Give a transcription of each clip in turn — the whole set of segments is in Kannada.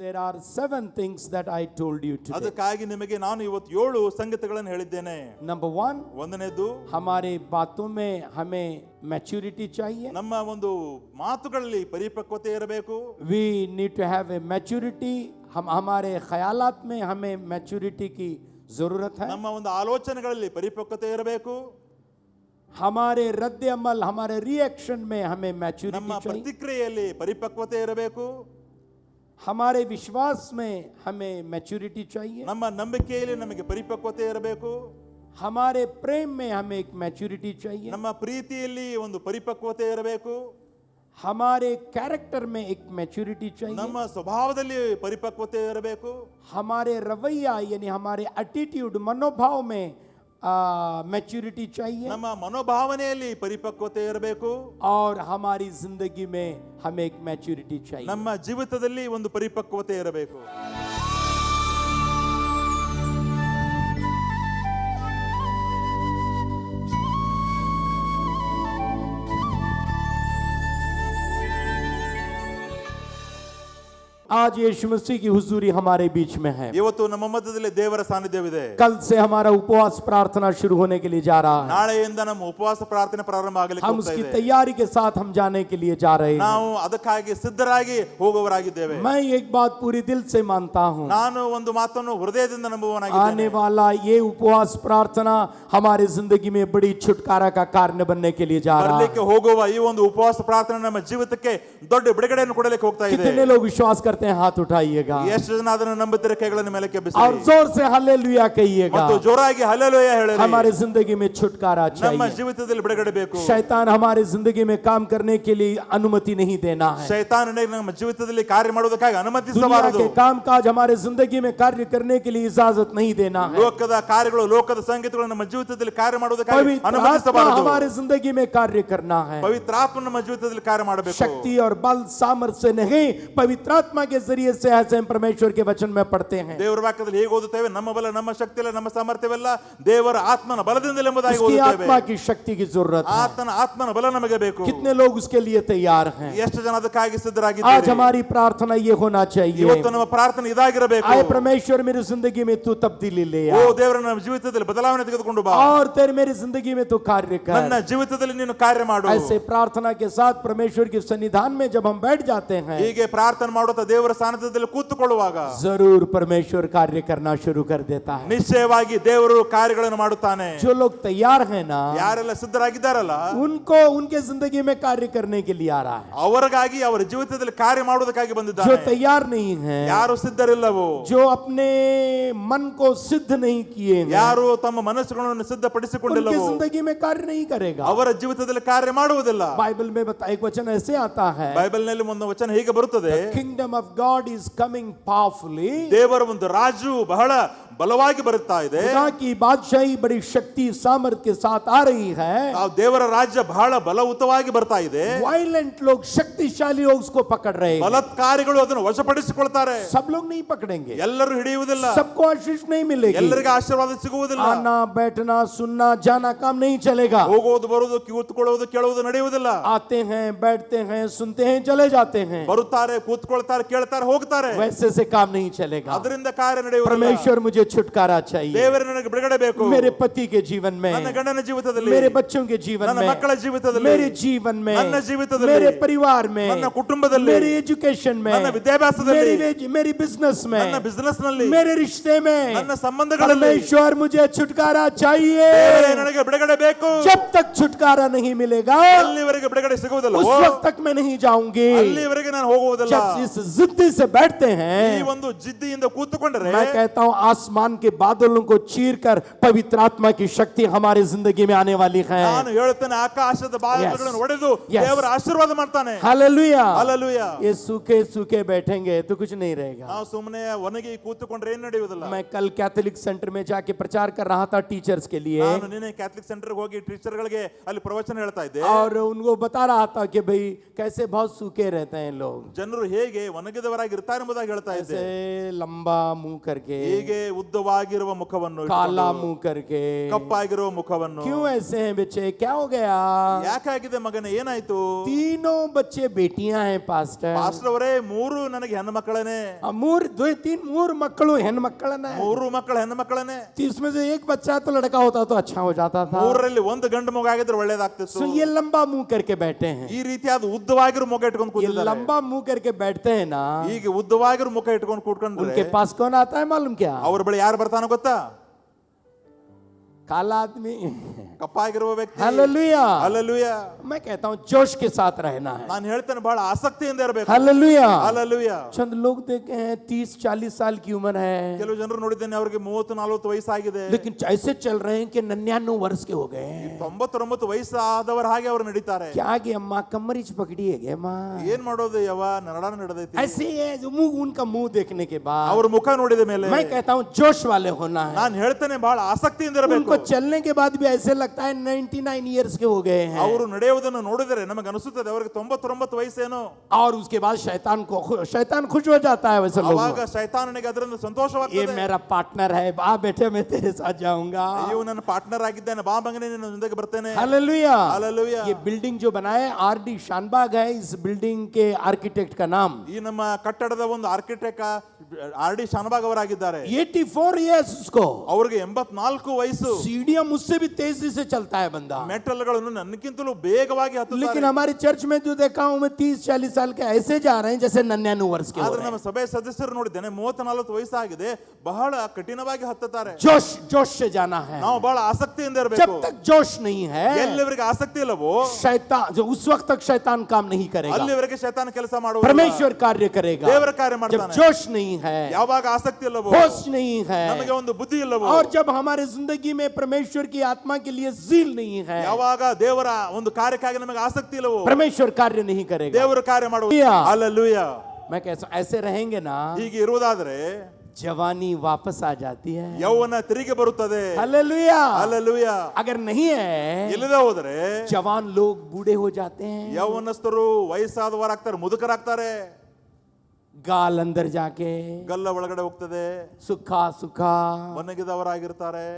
there are 7 things that I told you today. ಅದಕ್ಕಾಗಿ ನಿಮಗೆ ನಾನು ಇವತ್ತು 7 ಸಂಗತಿಗಳನ್ನು ಹೇಳಿದ್ದೇನೆ. Number 1, ಒಂದನೇದು, हमारे बातों में हमें मैच्योरिटी चाहिए. ನಮ್ಮ ಒಂದು ಮಾತುಗಳಲ್ಲಿ ಪರಿಪಕ್ವತೆ ಇರಬೇಕು. We need to have a maturity. हमारे ख्यालात में हमें मैच्योरिटी की जरूरत है. ನಮ್ಮ ಒಂದು ಆಲೋಚನೆಗಳಲ್ಲಿ ಪರಿಪಕ್ವತೆ ಇರಬೇಕು. हमारे रद्द अमल, हमारे रिएक्शन में हमें मैच्योरिटी ನಮ್ಮ चाहिए. ಪ್ರತಿಕ್ರಿಯೆಯಲ್ಲಿ ಪರಿಪಕ್ವತೆ ಇರಬೇಕು. हमारे विश्वास में हमें मैच्योरिटी चाहिए. ನಮ್ಮ ನಂಬಿಕೆಯಲ್ಲಿ ನಮಗೆ ಪರಿಪಕ್ವತೆ ಇರಬೇಕು. हमारे प्रेम में हमें एक मैच्योरिटी चाहिए. ನಮ್ಮ ಪ್ರೀತಿಯಲ್ಲಿ ಒಂದು ಪರಿಪಕ್ವತೆ ಇರಬೇಕು. हमारे कैरेक्टर में एक मैच्योरिटी चाहिए. ನಮ್ಮ ಸ್ವಭಾವದಲ್ಲಿ ಪರಿಪಕ್ವತೆ ಇರಬೇಕು. हमारे रवैया यानी हमारे एटीट्यूड, मनोभाव में मैच्योरिटी चाहिए. ನಮ್ಮ ಮನೋಭಾವನೆಯಲ್ಲಿ ಪರಿಪಕ್ವತೆ ಇರಬೇಕು. और हमारी जिंदगी में हमें एक मैच्योरिटी चाहिए. ನಮ್ಮ ಜೀವಿತದಲ್ಲಿ ಒಂದು ಪರಿಪಕ್ವತೆ ಇರಬೇಕು. आज यीशु मसीह की हुजूरी हमारे बीच में है. ಇವತ್ತು ನಮ್ಮ ಮಧ್ಯದಲ್ಲಿ ದೇವರ ಸಾನ್ನಿಧ್ಯವಿದೆ. कल से हमारा उपवास प्रार्थना शुरू होने के लिए जा रहा है. ನಾಳೆಯಿಂದ ನಮ್ಮ ಉಪವಾಸ ಪ್ರಾರ್ಥನೆ ಪ್ರಾರಂಭ ಆಗಲಿಕ್ಕೆ हम ಹೋಗ್ತಾ उसकी ಇದೆ. तैयारी के साथ हम जाने के लिए जा रहे हैं. ನಾವು ಅದಕ್ಕಾಗಿ ಸಿದ್ಧರಾಗಿ ಹೋಗುವವರಾಗಿದ್ದೇವೆ. मैं एक बात पूरी दिल से मानता हूँ. ನಾನು ಒಂದು ಮಾತನ್ನು ಹೃದಯದಿಂದ आने ನಂಬುವವನಾಗಿದ್ದೇನೆ. वाला ये उपवास प्रार्थना हमारी जिंदगी में बड़ी छुटकारा का कारण बनने के लिए जा रहा ಬರಲಿಕ್ಕೆ है. ಹೋಗುವ ಈ ಒಂದು ಉಪವಾಸ ಪ್ರಾರ್ಥನೆ ನಮ್ಮ ಜೀವಿತಕ್ಕೆ ದೊಡ್ಡ ಬಿಡುಗಡೆಯನ್ನು ಕೊಡಲಿಕ್ಕೆ ಹೋಗ್ತಾ ಇದೆ. कितने लोग विश्वास करते हैं? हाथ उठाइएगा ಎಷ್ಟು ಜನ ಅದನ್ನು ನಂಬುತ್ತಾರೆ? ಕೈಗಳನ್ನು ಮೇಲಕ್ಕೆ और ಎಬ್ಬಿಸಿ जोर से हालेलुया कहिएगा. ಮತ್ತು ಜೋರಾಗಿ ಹಲ್ಲೆಲೂಯಾ ಹೇಳಿರಿ. हमारे जिंदगी में छुटकारा ನಮ್ಮ चाहिए. ಜೀವಿತದಲ್ಲಿ ಬಿಡುಗಡೆ ಬೇಕು. शैतान हमारे जिंदगी में काम करने के लिए अनुमति नहीं देना है. ಶೈತಾನನಿಗೆ ನಮ್ಮ ಜೀವಿತದಲ್ಲಿ ಕಾರ್ಯ ಮಾಡುವುದಕ್ಕಾಗಿ दुनिया ಅನುಮತಿಸಬಾರದು. के कामकाज हमारे जिंदगी में कार्य करने के लिए इजाजत नहीं देना है. ಲೋಕದ ಕಾರ್ಯಗಳು, ಲೋಕದ ಸಂಗತಿಗಳು ನಮ್ಮ ಜೀವಿತದಲ್ಲಿ ಕಾರ್ಯ ಮಾಡುವುದಕ್ಕಾಗಿ पवित्र आत्मा ಅನುಮತಿಸಬಾರದು. हमारे जिंदगी में कार्य करना है. ಪವಿತ್ರ ಆತ್ಮ ನಮ್ಮ ಜೀವಿತದಲ್ಲಿ ಕಾರ್ಯ ಮಾಡಬೇಕು. शक्ति और बल सामर्थ्य से नहीं, पवित्र आत्मा के जरिए से ऐसे हम परमेश्वर के वचन में पढ़ते हैं. ದೇವರ ವಾಕ್ಯದಲ್ಲಿ ಹೇಗೆ ಓದುತ್ತೇವೆ? ನಮ್ಮ ಬಲ, ನಮ್ಮ ಶಕ್ತಿ ಇಲ್ಲ, ನಮ್ಮ ಸಾಮರ್ಥ್ಯವೆಲ್ಲ ದೇವರ ಆತ್ಮನ ಬಲದಿಂದಲೇ ಎಂಬುದಾಗಿ उसकी ಓದುತ್ತೇವೆ. आत्मा की शक्ति की जरूरत है. ಆತ್ಮನ ಬಲ ನಮಗೆ ಬೇಕು. कितने लोग उसके लिए तैयार हैं? ಎಷ್ಟು ಜನ ಅದಕ್ಕಾಗಿ आज ಸಿದ್ಧರಾಗಿದ್ದಾರೆ? हमारी प्रार्थना ये होना चाहिए. ಇವತ್ತು ನಮ್ಮ ಪ್ರಾರ್ಥನೆ ಇದಾಗಿರಬೇಕು. आए परमेश्वर, मेरी जिंदगी में तू तब्दीली ले ಓ आ. ದೇವರ ನಮ್ಮ ಜೀವಿತದಲ್ಲಿ ಬದಲಾವಣೆ ತೆಗೆದುಕೊಂಡು ಬಾ. और तेरे मेरी जिंदगी में तू कार्य ನನ್ನ कर. ಜೀವಿತದಲ್ಲಿ ನೀನು ಕಾರ್ಯ ಮಾಡು. ऐसे प्रार्थना के साथ परमेश्वर के सन्निधान में जब हम बैठ जाते हैं, ಹೀಗೆ ಪ್ರಾರ್ಥನೆ ಮಾಡುತ್ತಾ ದೇವರ ಸಾನ್ನಿಧ್ಯದಲ್ಲಿ ಕೂತುಕೊಳ್ಳುವಾಗ जरूर परमेश्वर कार्य करना शुरू कर देता है. ನಿಶ್ಚಯವಾಗಿ ದೇವರು ಕಾರ್ಯಗಳನ್ನು ಮಾಡುತ್ತಾನೆ. जो लोग तैयार हैं ना, ಯಾರೆಲ್ಲ ಸಿದ್ಧರಾಗಿದ್ದಾರಲ್ಲ उनको उनके जिंदगी में कार्य करने के लिए आ रहा है. ಅವರಿಗಾಗಿ ಅವರ ಜೀವಿತದಲ್ಲಿ ಕಾರ್ಯ ಮಾಡುವುದಕ್ಕಾಗಿ जो ಬಂದಿದ್ದಾನೆ. तैयार नहीं है, ಯಾರು ಸಿದ್ಧರಿಲ್ಲವೋ, जो अपने मन को सिद्ध नहीं किए हैं, ಯಾರು ತಮ್ಮ ಮನಸ್ಸುಗಳನ್ನು उनकी ಸಿದ್ಧಪಡಿಸಿಕೊಂಡಿಲ್ಲವೋ जिंदगी में कार्य नहीं करेगा. ಅವರ ಜೀವಿತದಲ್ಲಿ ಕಾರ್ಯ ಮಾಡುವುದಿಲ್ಲ. बाइबल में एक वचन ऐसे आता है, ಬೈಬಲ್ನಲ್ಲಿ ಒಂದು ವಚನ ಹೀಗೆ ಬರುತ್ತದೆ, kingdom of God is coming powerfully. ದೇವರ ಒಂದು ರಾಜ್ಯವು ಬಹಳ ಬಲವಾಗಿ ಬರುತ್ತಾ ಇದೆ. खुदा की बादशाही बड़ी शक्ति सामर्थ के साथ आ रही है. ಆ ದೇವರ ರಾಜ್ಯ ಬಹಳ ಬಲಯುತವಾಗಿ ಬರ್ತಾ ಇದೆ. वायलेंट लोग, शक्तिशाली लोग उसको पकड़ रहे हैं. ಬಲಾತ್ಕಾರಿಗಳು ಅದನ್ನು ವಶಪಡಿಸಿಕೊಳ್ತಾರೆ. सब लोग नहीं पकड़ेंगे, ಎಲ್ಲರೂ ಹಿಡಿಯುವುದಿಲ್ಲ. सबको आशीष नहीं मिलेगी. ಎಲ್ಲರಿಗೆ ಆಶೀರ್ವಾದ ಸಿಗುವುದಿಲ್ಲ. आना बैठना सुनना जाना काम नहीं चलेगा. ಹೋಗುವುದು ಬರುವುದು, ಕೂತ್ಕೊಳ್ಳುವುದು ಕೇಳುವುದು ನಡೆಯುವುದಿಲ್ಲ. आते हैं, बैठते हैं, सुनते हैं, चले जाते हैं. ಬರುತ್ತಾರೆ, ಕೂತ್ಕೊಳ್ತಾರೆ, ಕೇಳ್ತಾರೆ, ಹೋಗ್ತಾರೆ. वैसे से काम नहीं चलेगा. ಅದರಿಂದ ಕಾರ್ಯ ನಡೆಯುವುದಿಲ್ಲ. परमेश्वर मुझे छुटकारा चाहिए. ದೇವರ ನನಗೆ ಬಿಡುಗಡೆ ಬೇಕು. मेरे पति के जीवन में, ನನ್ನ ಗಂಡನ ಜೀವಿತದಲ್ಲಿ, मेरे बच्चों के जीवन ನನ್ನ में, ಮಕ್ಕಳ ಜೀವಿತದಲ್ಲಿ, मेरे जीवन में, ನನ್ನ ಜೀವಿತದಲ್ಲಿ, मेरे परिवार में, ನನ್ನ ಕುಟುಂಬದಲ್ಲಿ, मेरे एजुकेशन में, ನನ್ನ ವಿದ್ಯಾಭ್ಯಾಸದಲ್ಲಿ, मेरी बिजनेस में, ನನ್ನ ಬಿಸಿನೆಸ್ ನಲ್ಲಿ, मेरे रिश्ते में, ನನ್ನ ಸಂಬಂಧಗಳಲ್ಲಿ परमेश्वर मुझे छुटकारा चाहिए. ದೇವರೇ ನನಗೆ ಬಿಡುಗಡೆ ಬೇಕು. जब तक छुटकारा नहीं मिलेगा, ಅಲ್ಲಿವರೆಗೆ ಬಿಡುಗಡೆ ಸಿಗುವುದಿಲ್ಲ, उस वक्त तक मैं नहीं जाऊंगी. ಅಲ್ಲಿವರೆಗೆ ನಾನು ಹೋಗುವುದಿಲ್ಲ. जब इस जिद्दी से बैठते ಈ हैं, ಒಂದು ಜಿದ್ದಿಯಿಂದ ಕೂತುಕೊಂಡರೆ, मैं कहता हूं आसमान के बादलों को चीर कर पवित्र आत्मा की शक्ति हमारी जिंदगी में आने वाली है. ನಾನು ಹೇಳುತ್ತೇನೆ, ಆಕಾಶದ ಬಾಗಿಲುಗಳನ್ನು ಒಡೆದು Yes. ದೇವರ ಆಶೀರ್ವಾದ ಮಾಡ್ತಾನೆ. हालेलुया. ಹಲ್ಲೆಲೂಯಾ. ये सूखे सूखे बैठेंगे तो कुछ नहीं रहेगा. ನಾವು ಸುಮ್ಮನೆ ಒಣಗಿ ಕೂತುಕೊಂಡ್ರೆ ಏನು ನಡೆಯುವುದಿಲ್ಲ. मैं कल कैथोलिक सेंटर में जाके प्रचार कर रहा था टीचर्स के लिए, ನಾನು ನಿನ್ನೆ ಕ್ಯಾಥಲಿಕ್ ಸೆಂಟರ್ಗೆ ಹೋಗಿ ಟೀಚರ್ಗಳಿಗೆ ಅಲ್ಲಿ ಪ್ರವಚನ ಹೇಳ್ತಾ ಇದ್ದೆ. और उनको बता रहा था कि भाई कैसे बहुत सूखे रहते हैं लोग, ಜನರು ಹೇಗೆ ಒಣಗಿದವರಾಗಿರ್ತಾರೆ ಎಂಬುದಾಗಿ ಹೇಳ್ತಾ ಇದ್ದೆ. ऐसे लंबा मुंह करके, ಹೀಗೆ ಉದ್ದವಾಗಿರುವ ಮುಖವನ್ನು काला ಇಟ್ಟುಕೊಂಡು, मुंह करके। ಕಪ್ಪಾಗಿರುವ ಮುಖವನ್ನು. क्यों ऐसे हैं बच्चे, क्या हो गया? ಯಾಕಾಗಿದೆ ಮಗನೇ, ಏನಾಯ್ತು? तीनों बच्चे बेटियां हैं पास्टर। ಪಾಸ್ಟರ್ ಅವರೇ, 3 ನನಗೆ ಹೆಣ್ಣು ಮಕ್ಕಳೇನೆ. ಮೂರು ಮಕ್ಕಳು ಹೆಣ್ಣು ಮಕ್ಕಳನ್ನ। 3 ಮಕ್ಕಳು ಹೆಣ್ಣು ಮಕ್ಕಳೇನೆ. इसमें से एक बच्चा तो लड़का होता तो अच्छा हो जाता था। 3ರಲ್ಲಿ ಒಂದು ಗಂಡು ಮಗ ಆಗಿದ್ರೆ ಒಳ್ಳೇದಾಗ್ತಿತ್ತು. तो ये लंबा मुंह करके बैठे हैं। ಈ ರೀತಿಯಾದ ಉದ್ದವಾಗಿರೋ ಮುಖ ಇಟ್ಕೊಂಡು ये ಕೂತಿದ್ದಾರೆ. लंबा मुंह करके बैठते हैं ना, ಈಗ ಉದ್ದವಾಗಿರೋ ಮುಖ ಇಟ್ಕೊಂಡು ಕೂತ್ಕೊಂಡ್ರೆ उनके पास कौन आता है मालूम क्या? ಅವ್ರ ಬಳಿ ಯಾರು ಬರ್ತಾನೋ ಗೊತ್ತಾ? काला आदमी। ಕಪ್ಪಾಗಿರುವ ವ್ಯಕ್ತಿ. हालेलुया। ಹಲ್ಲೆಲೂಯಾ. मैं कहता हूँ जोश के साथ रहना है। ನಾನು ಹೇಳ್ತೇನೆ, ಬಹಳ ಆಸಕ್ತಿಯಿಂದ ಇರಬೇಕು. हालेलुया। ಹಲ್ಲೆಲೂಯಾ. चंद लोग देखे हैं 30-40 साल की उम्र है, ಕೆಲವು ಜನರು ನೋಡಿದ್ದೇನೆ, ಅವರಿಗೆ 30-40 ವಯಸ್ಸಾಗಿದೆ. लेकिन ऐसे चल रहे हैं कि 99 वर्ष के हो गए हैं। 99 ವಯಸ್ಸಾದವರ ಹಾಗೆ ಅವರು ನಡೀತಾರೆ. क्या कि अम्मा कमरीच पकड़ी है क्या माँ? ಏನ್ ಮಾಡೋದು ಯವ, ನರಡಾನ ನಡೆದೈತಿ. ऐसे ही है जो मुंह, उनका मुंह देखने के बाद ಅವ್ರ ಮುಖ ನೋಡಿದ ಮೇಲೆ मैं कहता हूँ जोश वाले होना है। ನಾನು ಹೇಳ್ತೇನೆ, ಬಹಳ ಆಸಕ್ತಿಯಿಂದ ಇರಬೇಕು. उनको चलने के बाद भी ऐसे लगता है 99 इयर्स के हो गए हैं। ಅವರು ನಡೆಯುವುದನ್ನು ನೋಡಿದರೆ ನಮಗೆ ಅನಿಸುತ್ತದೆ ಅವರಿಗೆ 99 ವಯಸ್ಸೇನೋ. और उसके बाद शैतान खुश हो जाता है वैसे लोगों। ಅವಾಗ ಶೈತಾನನಿಗೆ ಅದರಿಂದ ये ಸಂತೋಷವಾಗ್ತದೆ. मेरा पार्टनर है, बा बेटे मैं तेरे साथ जाऊंगा। ಇವು ನನ್ನ ಪಾರ್ಟ್ನರ್ ಆಗಿದ್ದಾನೆ, ಬಾ ಮಗನೇ ನಿನ್ನ ಜೊತೆಗೆ ಬರ್ತೇನೆ. हालेलुया। हालेलुया। ये बिल्डिंग जो बनाए आरडी शानबाग है, इस बिल्डिंग के आर्किटेक्ट का नाम। ಈ ನಮ್ಮ ಕಟ್ಟಡದ ಒಂದು ಆರ್ಕಿಟೆಕ್ಟ್ ಆರ್.ಡಿ. ಶಾನಭಾಗ್ ಅವರಾಗಿದ್ದಾರೆ. 84 इयर्स उसको। ಅವ್ರಿಗೆ 84 ವಯಸ್ಸು. सीढ़ियां मुझसे भी तेजी से चलता है बंदा। ಮೆಟ್ಟಲುಗಳನ್ನು ನನ್ನಕ್ಕಿಂತಲೂ ವೇಗವಾಗಿ ಹತ್ತುತ್ತಾರೆ. लेकिन हमारी चर्च में जो देखा हूं मैं 30-40 साल के ऐसे जा रहे हैं जैसे 99 वर्ष के हो ಆದ್ರೆ रहे ನಮ್ಮ हैं। ಸಭೆ ಸದಸ್ಯರು ನೋಡಿದ್ದೇನೆ, 30-40 ವಯಸ್ಸಾಗಿದೆ, ಬಹಳ ಕಠಿಣವಾಗಿ ಹತ್ತುತ್ತಾರೆ. जोश से जाना है। ನಾವು ಬಹಳ ಆಸಕ್ತಿಯಿಂದ जब ಇರಬೇಕು. तक जोश नहीं है, ಎಲ್ಲಿವರೆಗೆ ಆಸಕ್ತಿ ಇಲ್ಲವೋ शैतान जो उस वक्त तक शैतान काम नहीं करेगा, ಅಲ್ಲಿವರೆಗೆ ಶೈತಾನ ಕೆಲಸ ಮಾಡುವುದಿಲ್ಲ. परमेश्वर कार्य करेगा। ದೇವರ ಕಾರ್ಯ जब ಮಾಡ್ತಾನೆ. जोश नहीं है, ಯಾವಾಗ ಆಸಕ್ತಿ ಇಲ್ಲವೋ, होश नहीं है, ನಮಗೆ ಒಂದು ಬುದ್ಧಿ ಇಲ್ಲವೋ, और जब हमारे जिंदगी में परमेश्वर की आत्मा के लिए ज़ील नहीं है, ಯಾವಾಗ ದೇವರ ಒಂದು ಕಾರ್ಯಕ್ಕಾಗಿ ನಮಗೆ ಆಸಕ್ತಿ ಇಲ್ಲವೋ, परमेश्वर कार्य नहीं करेगा। ದೇವರ ಕಾರ್ಯ ಮಾಡುವುದು. ಹಲ್ಲೆಲೂಯಾ. मैं कहता हूं ऐसे रहेंगे ना, ಹೀಗೆ ಇರುವುದಾದ್ರೆ जवानी वापस आ जाती है। ಯೌವನ ತಿರುಗಿ ಬರುತ್ತದೆ. हालेलुया। ಹಲ್ಲೆಲೂಯಾ. अगर नहीं है, ಇಲ್ಲದೆ ಹೋದರೆ जवान लोग बूढ़े हो जाते हैं, ಯೌವನಸ್ಥರು ವಯಸ್ಸಾದವರಾಗ್ತಾರೆ, ಮುದುಕರಾಗ್ತಾರೆ. गाल अंदर जाके ಗಲ್ಲ ಒಳಗಡೆ ಹೋಗ್ತದೆ, सूखा ಒಣಗಿದವರಾಗಿರ್ತಾರೆ.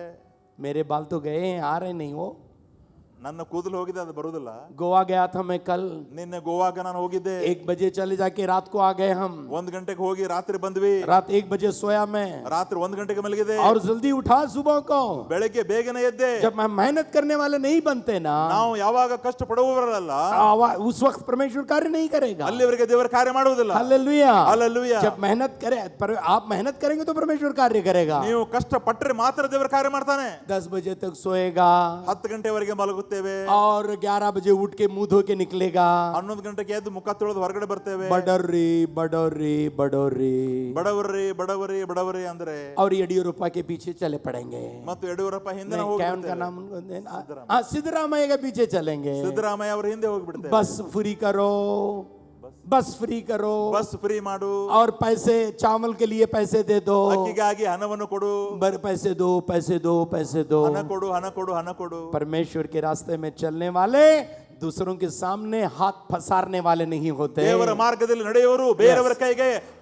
मेरे बाल तो गए हैं, आ रहे नहीं हो। ನನ್ನ ಕೂದಲು ಹೋಗಿದೆ, ಅದು ಬರುವುದಿಲ್ಲ. गोवा गया था मैं कल, ನಿನ್ನೆ ಗೋವಾಗ ನಾನು ಹೋಗಿದ್ದೆ. 1 बजे चले जाके रात को आ गए हम। 1 ಗಂಟೆಗೆ ಹೋಗಿ ರಾತ್ರಿ ಬಂದ್ವಿ. रात 1 बजे सोया मैं, ರಾತ್ರಿ 1 ಗಂಟೆಗೆ ಮಲಗಿದೆ. और जल्दी उठा सुबह को। ಬೆಳಗ್ಗೆ ಬೇಗನೆ ಎದ್ದೆ. जब मैं मेहनत करने वाले नहीं बनते ना, ನಾವು ಯಾವಾಗ ಕಷ್ಟ ಪಡುವವರಲ್ಲ, उस वक्त परमेश्वर कार्य नहीं करेगा। ಅಲ್ಲಿವರೆಗೆ ದೇವರ ಕಾರ್ಯ ಮಾಡುವುದಿಲ್ಲ. हालेलुया। ಹಲ್ಲೆಲೂಯಾ. जब मेहनत करे, आप मेहनत करेंगे तो परमेश्वर कार्य करेगा। ನೀವು ಕಷ್ಟ ಪಟ್ಟರೆ ಮಾತ್ರ ದೇವರ ಕಾರ್ಯ ಮಾಡ್ತಾನೆ. 10 बजे तक सोएगा, 10 ಗಂಟೆವರೆಗೆ ಮಲಗುತ್ತೇವೆ. और 11 बजे उठ के मुंह धो के निकलेगा। 11 ಗಂಟೆಗೆ ಎದ್ದು ಮುಖ ತೊಳೆದು ಹೊರಗಡೆ ಬರ್ತೇವೆ. बडोरी बडोरी बडोरी ಬಡವರಿ ಬಡವರಿ ಬಡವರಿ ಅಂದ್ರೆ, और येडियुरप्पा के पीछे चले पड़ेंगे। ಮತ್ತು ಯಡಿಯೂರಪ್ಪ ಹಿಂದೆ क्या उनका नाम? हाँ, सिद्धरामैया के पीछे चलेंगे। ಸಿದ್ದರಾಮಯ್ಯ ಅವರ ಹಿಂದೆ ಹೋಗ್ಬಿಡ್ತೇವೆ. बस फ्री करो, बस फ्री करो, ಬಸ್ ಫ್ರೀ ಮಾಡು, और पैसे चावल के लिए पैसे दे दो, ಅಕ್ಕಿಗಾಗಿ ಹಣವನ್ನು ಕೊಡು, पैसे दो पैसे दो पैसे दो। ಹಣ ಕೊಡು ಹಣ ಕೊಡು ಹಣ ಕೊಡು. परमेश्वर के रास्ते में चलने वाले दूसरों के सामने हाथ फसारने वाले नहीं होते, ದೇವರ ಮಾರ್ಗದಲ್ಲಿ ನಡೆಯುವವರು ಬೇರೆಯವರ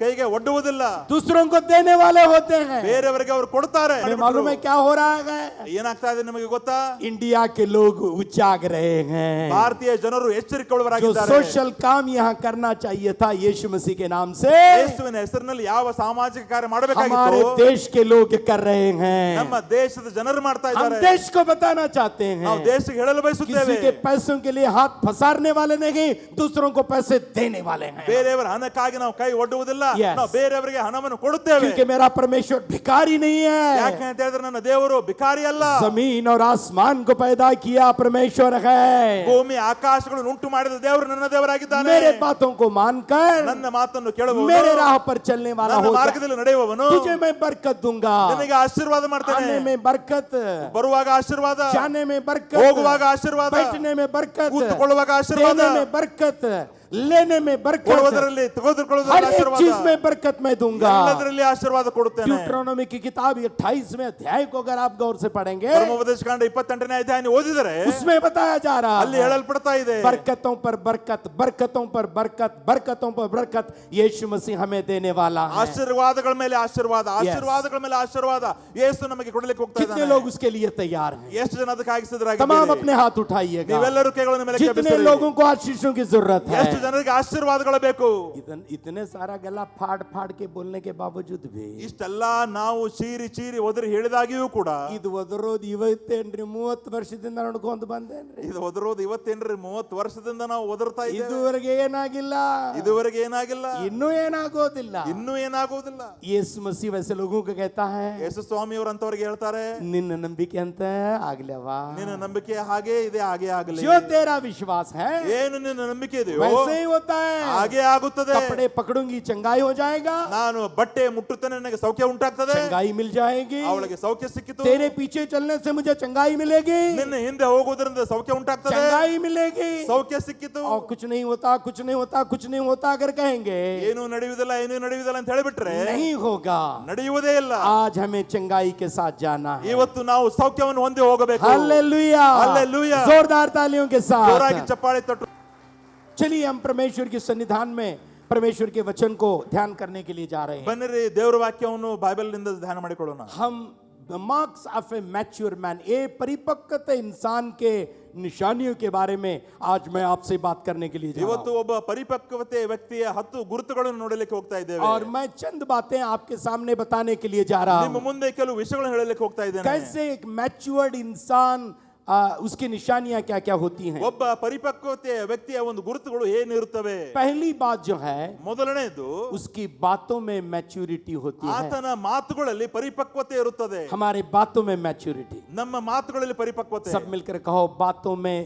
ಕೈಗೆ ಒಡ್ಡುವುದಿಲ್ಲ, दूसरों को देने वाले होते हैं। ಬೇರೆಯವರಿಗೆ ಅವರು ಕೊಡ್ತಾರೆ. मालूम है क्या हो रहा है? ಏನಾಗ್ತಾ ಇದೆ ನಿಮಗೆ ಗೊತ್ತಾ? इंडिया के लोग उजाग रहे हैं। ಭಾರತೀಯ ಜನರು जो ಎಚ್ಚರಿಕೆಯುಳ್ಳವರಾಗಿದ್ದಾರೆ. सोशल काम यहाँ करना चाहिए था यीशु मसीह के नाम से, ಯೇಸುವಿನ ಹೆಸರಿನಲ್ಲಿ ಯಾವ ಸಾಮಾಜಿಕ ಕಾರ್ಯ हमारे ಮಾಡಬೇಕಾಗಿತ್ತು देश के लोग कर रहे हैं। ನಮ್ಮ ದೇಶದ ಜನರು ಮಾಡ್ತಾ हम ಇದ್ದಾರೆ. देश को बताना चाहते हैं, ನಾವು ದೇಶಕ್ಕೆ ಹೇಳಲು किसी ಬಯಸುತ್ತೇವೆ, के पैसों के लिए हाथ फसारने वाले नहीं, दूसरों को पैसे देने वाले हैं। ಬೇರೆಯವರ ಹಣಕ್ಕಾಗಿ ನಾವು ಕೈ ಒಡ್ಡುವುದಿಲ್ಲ, Yes. ನಾವು ಬೇರೆಯವರಿಗೆ ಹಣವನ್ನು ಕೊಡುತ್ತೇವೆ. क्योंकि मेरा परमेश्वर भिखारी नहीं ಯಾಕೆ है, ಅಂತ ಹೇಳಿದ್ರೆ ನನ್ನ ದೇವರು ಭಿಕಾರಿ ಅಲ್ಲ. जमीन और आसमान को पैदा किया परमेश्वर है। ಭೂಮಿ ಆಕಾಶಗಳನ್ನು ಉಂಟು ಮಾಡಿದ ದೇವರು ನನ್ನ ದೇವರಾಗಿದ್ದಾನೆ. मेरे बातों को मानकर ನನ್ನ ಮಾತನ್ನು ಕೇಳುವವನು, मेरे राह पर चलने वाला ನನ್ನ हो, ಮಾರ್ಗದಲ್ಲಿ ನಡೆಯುವವನು तुझे मैं बरकत दूंगा। ನಿನಗೆ ಆಶೀರ್ವಾದ ಮಾಡ್ತೇನೆ. आने में बरकत, ಬರುವಾಗ ಆಶೀರ್ವಾದ, जाने में बरकत, ಹೋಗುವಾಗ ಆಶೀರ್ವಾದ, बैठने में बरकत, ಕೂತುಕೊಳ್ಳುವಾಗ ಆಶೀರ್ವಾದ, देने में बरकत, लेने में बरकत, ಕೊಡುವುದರಲ್ಲಿ ತೆಗೆದುಕೊಳ್ಳುವುದರಲ್ಲಿ हर एक ಆಶೀರ್ವಾದ, चीज में बरकत मैं दूंगा। ಎಲ್ಲದರಲ್ಲಿ ಆಶೀರ್ವಾದ ಕೊಡುತ್ತೇನೆ। ड्यूटरोनॉमी की किताब 28वें अध्याय को अगर आप गौर से पढ़ेंगे, ಧರ್ಮೋಪದೇಶಕಾಂಡ 28ನೇ ಅಧ್ಯಾಯ ಓದಿದರೆ उसमें बताया जा रहा ಅಲ್ಲಿ है ಹೇಳಲ್ಪಡ್ತಾ ಇದೆ, बरकतों पर बरकत, बरकतों पर बरकत, बरकतों पर बरकत यीशु मसीह हमें देने वाला है। ಆಶೀರ್ವಾದಗಳ ಮೇಲೆ ಆಶೀರ್ವಾದ, ಆಶೀರ್ವಾದಗಳ ಮೇಲೆ ಆಶೀರ್ವಾದ ಯೇಸು ನಮಗೆ ಕೊಡಲಿಕ್ಕೆ ಹೋಗ್ತಾ कितने ಇದ್ದಾನೆ। लोग उसके लिए तैयार हैं? ಎಷ್ಟು ಜನ ಅದಕ್ಕಾಗಿ तमाम ಸಿದ್ಧರಾಗಿದ್ದೀರಿ? अपने हाथ उठाइएगा। ನೀವೆಲ್ಲರೂ ಕೈಗಳನ್ನು ಮೇಲೆ जितने ಕೆತ್ತಿಸಿರಿ। लोगों को आशीषों की जरूरत है, ಎಷ್ಟು ಜನರಿಗೆ ಆಶೀರ್ವಾದಗಳು ಬೇಕು? इतने सारा गला फाड़ फाड़ के बोलने के बावजूद भी ಇಷ್ಟೆಲ್ಲ ನಾವು ಚೀರಿ ಚೀರಿ ಒದರಿ ಹೇಳಿದಾಗಿಯೂ ಕೂಡ ಇದು ಒದರೋದು 28-30 ವರ್ಷದಿಂದ ನೋಡ್ಕೊಂಡು ಬಂದೇನ್ರಿ, ಇದು ಒದರೋದು 28-30 ವರ್ಷದಿಂದ ನಾವು ಒದರ್ತಾ ಇದ್ದೇವೆ। ಇದುವರೆಗೆ ಏನಾಗಿಲ್ಲ, ಇದುವರೆಗೆ ಏನಾಗಿಲ್ಲ, ಇನ್ನೂ ಏನಾಗೋದಿಲ್ಲ। ಇನ್ನೂ ಏನಾಗುವುದಿಲ್ಲ। ಯೇಸು ಮसीह वैसे लोगों को कहता है, ಯೇಸು ಸ್ವಾಮಿಯವರು ಅಂತವರಿಗೆ ಹೇಳ್ತಾರೆ, ನಿನ್ನ ನಂಬಿಕೆ ಅಂತ ಆಗ್ಲವಾ, ನಿನ್ನ ನಂಬಿಕೆ ಹಾಗೆ ಇದೆ, ಹಾಗೆ ಆಗಲಿ। जो तेरा विश्वास है ಏನು ನಿನ್ನ ನಂಬಿಕೆ ಇದೆಯೋ वैसे ही होता है। ಹಾಗೆ ಆಗುತ್ತದೆ। कपड़े पकड़ूंगी चंगाई हो जाएगा, ನಾನು ಬಟ್ಟೆ ಮುಟ್ಟುತ್ತೇನೆ ನನಗೆ ಸೌಖ್ಯ ಉಂಟಾಗ್ತದೆ, चंगाई मिल जाएगी। ಅವಳಿಗೆ ಸೌಖ್ಯ ಸಿಕ್ಕಿತು। तेरे पीछे चलने से मुझे चंगाई मिलेगी, ನಿನ್ನ ಹಿಂದೆ ಹೋಗುವುದರಿಂದ ಸೌಖ್ಯ ಉಂಟಾಗ್ತದೆ, चंगाई मिलेगी। ಸೌಖ್ಯ ಸಿಕ್ಕಿತು। और कुछ नहीं होता, कुछ नहीं होता, कुछ नहीं होता अगर कहेंगे, ಏನು ನಡೆಯುವುದಿಲ್ಲ, ಏನು ನಡೆಯುವುದಿಲ್ಲ ಅಂತ ಹೇಳಿಬಿಟ್ರೆ नहीं होगा। ನಡೆಯುವುದೇ ಇಲ್ಲ। आज हमें चंगाई के साथ जाना है। ಇವತ್ತು ನಾವು ಸೌಖ್ಯವನ್ನು ಹೊಂದಿ ಹೋಗಬೇಕು। Hallelujah, hallelujah. जोरदार तालियों के ಜೋರಾಗಿ साथ ಚಪ್ಪಾಳೆ ತಟ್ಟು। चलिए हम परमेश्वर के सन्निधान में परमेश्वर के वचन को ध्यान करने के लिए जा रहे हैं। ಬನ್ನಿರಿ ದೇವರ ವಾಕ್ಯವನ್ನು ಬೈಬಲ್ ನಿಂದ ಧ್ಯಾನ ಮಾಡಿಕೊಳ್ಳೋಣ। हम marks of A mature man, ये परिपक्वता इंसान के निशानियों के बारे में आज मैं आपसे बात करने के लिए जा रहा ಇವತ್ತು ಒಬ್ಬ ಪರಿಪಕ್ವತೆ ವ್ಯಕ್ತಿಯ 10 ಗುರುತುಗಳನ್ನು ನೋಡಲಿಕ್ಕೆ ಹೋಗ್ತಾ हूं। ಇದ್ದೇವೆ। और मैं चंद बातें आपके सामने बताने के लिए जा रहा ನಿಮ್ಮ हूं, ಮುಂದೆ ಕೆಲವು विषयಗಳನ್ನು ಹೇಳಲಿಕ್ಕೆ ಹೋಗ್ತಾ ಇದ್ದೇನೆ। कैसे एक मैच्योर्ड इंसान उसकी निशानियां क्या क्या होती हैं। ಒಬ್ಬ ಪರಿಪಕ್ವತೆಯ ವ್ಯಕ್ತಿಯ ಒಂದು ಗುರುತುಗಳು ಏನಿರುತ್ತವೆ? पहली बात जो है, ಮೊದಲನೇದು उसकी बातों में मैच्योरिटी होती है। ಆತನ ಮಾತುಗಳಲ್ಲಿ ಪರಿಪಕ್ವತೆ ಇರುತ್ತದೆ। हमारे बातों में मैच्योरिटी, ನಮ್ಮ ಮಾತುಗಳಲ್ಲಿ ಪರಿಪಕ್ವತೆ। सब मिलकर कहो, बातों में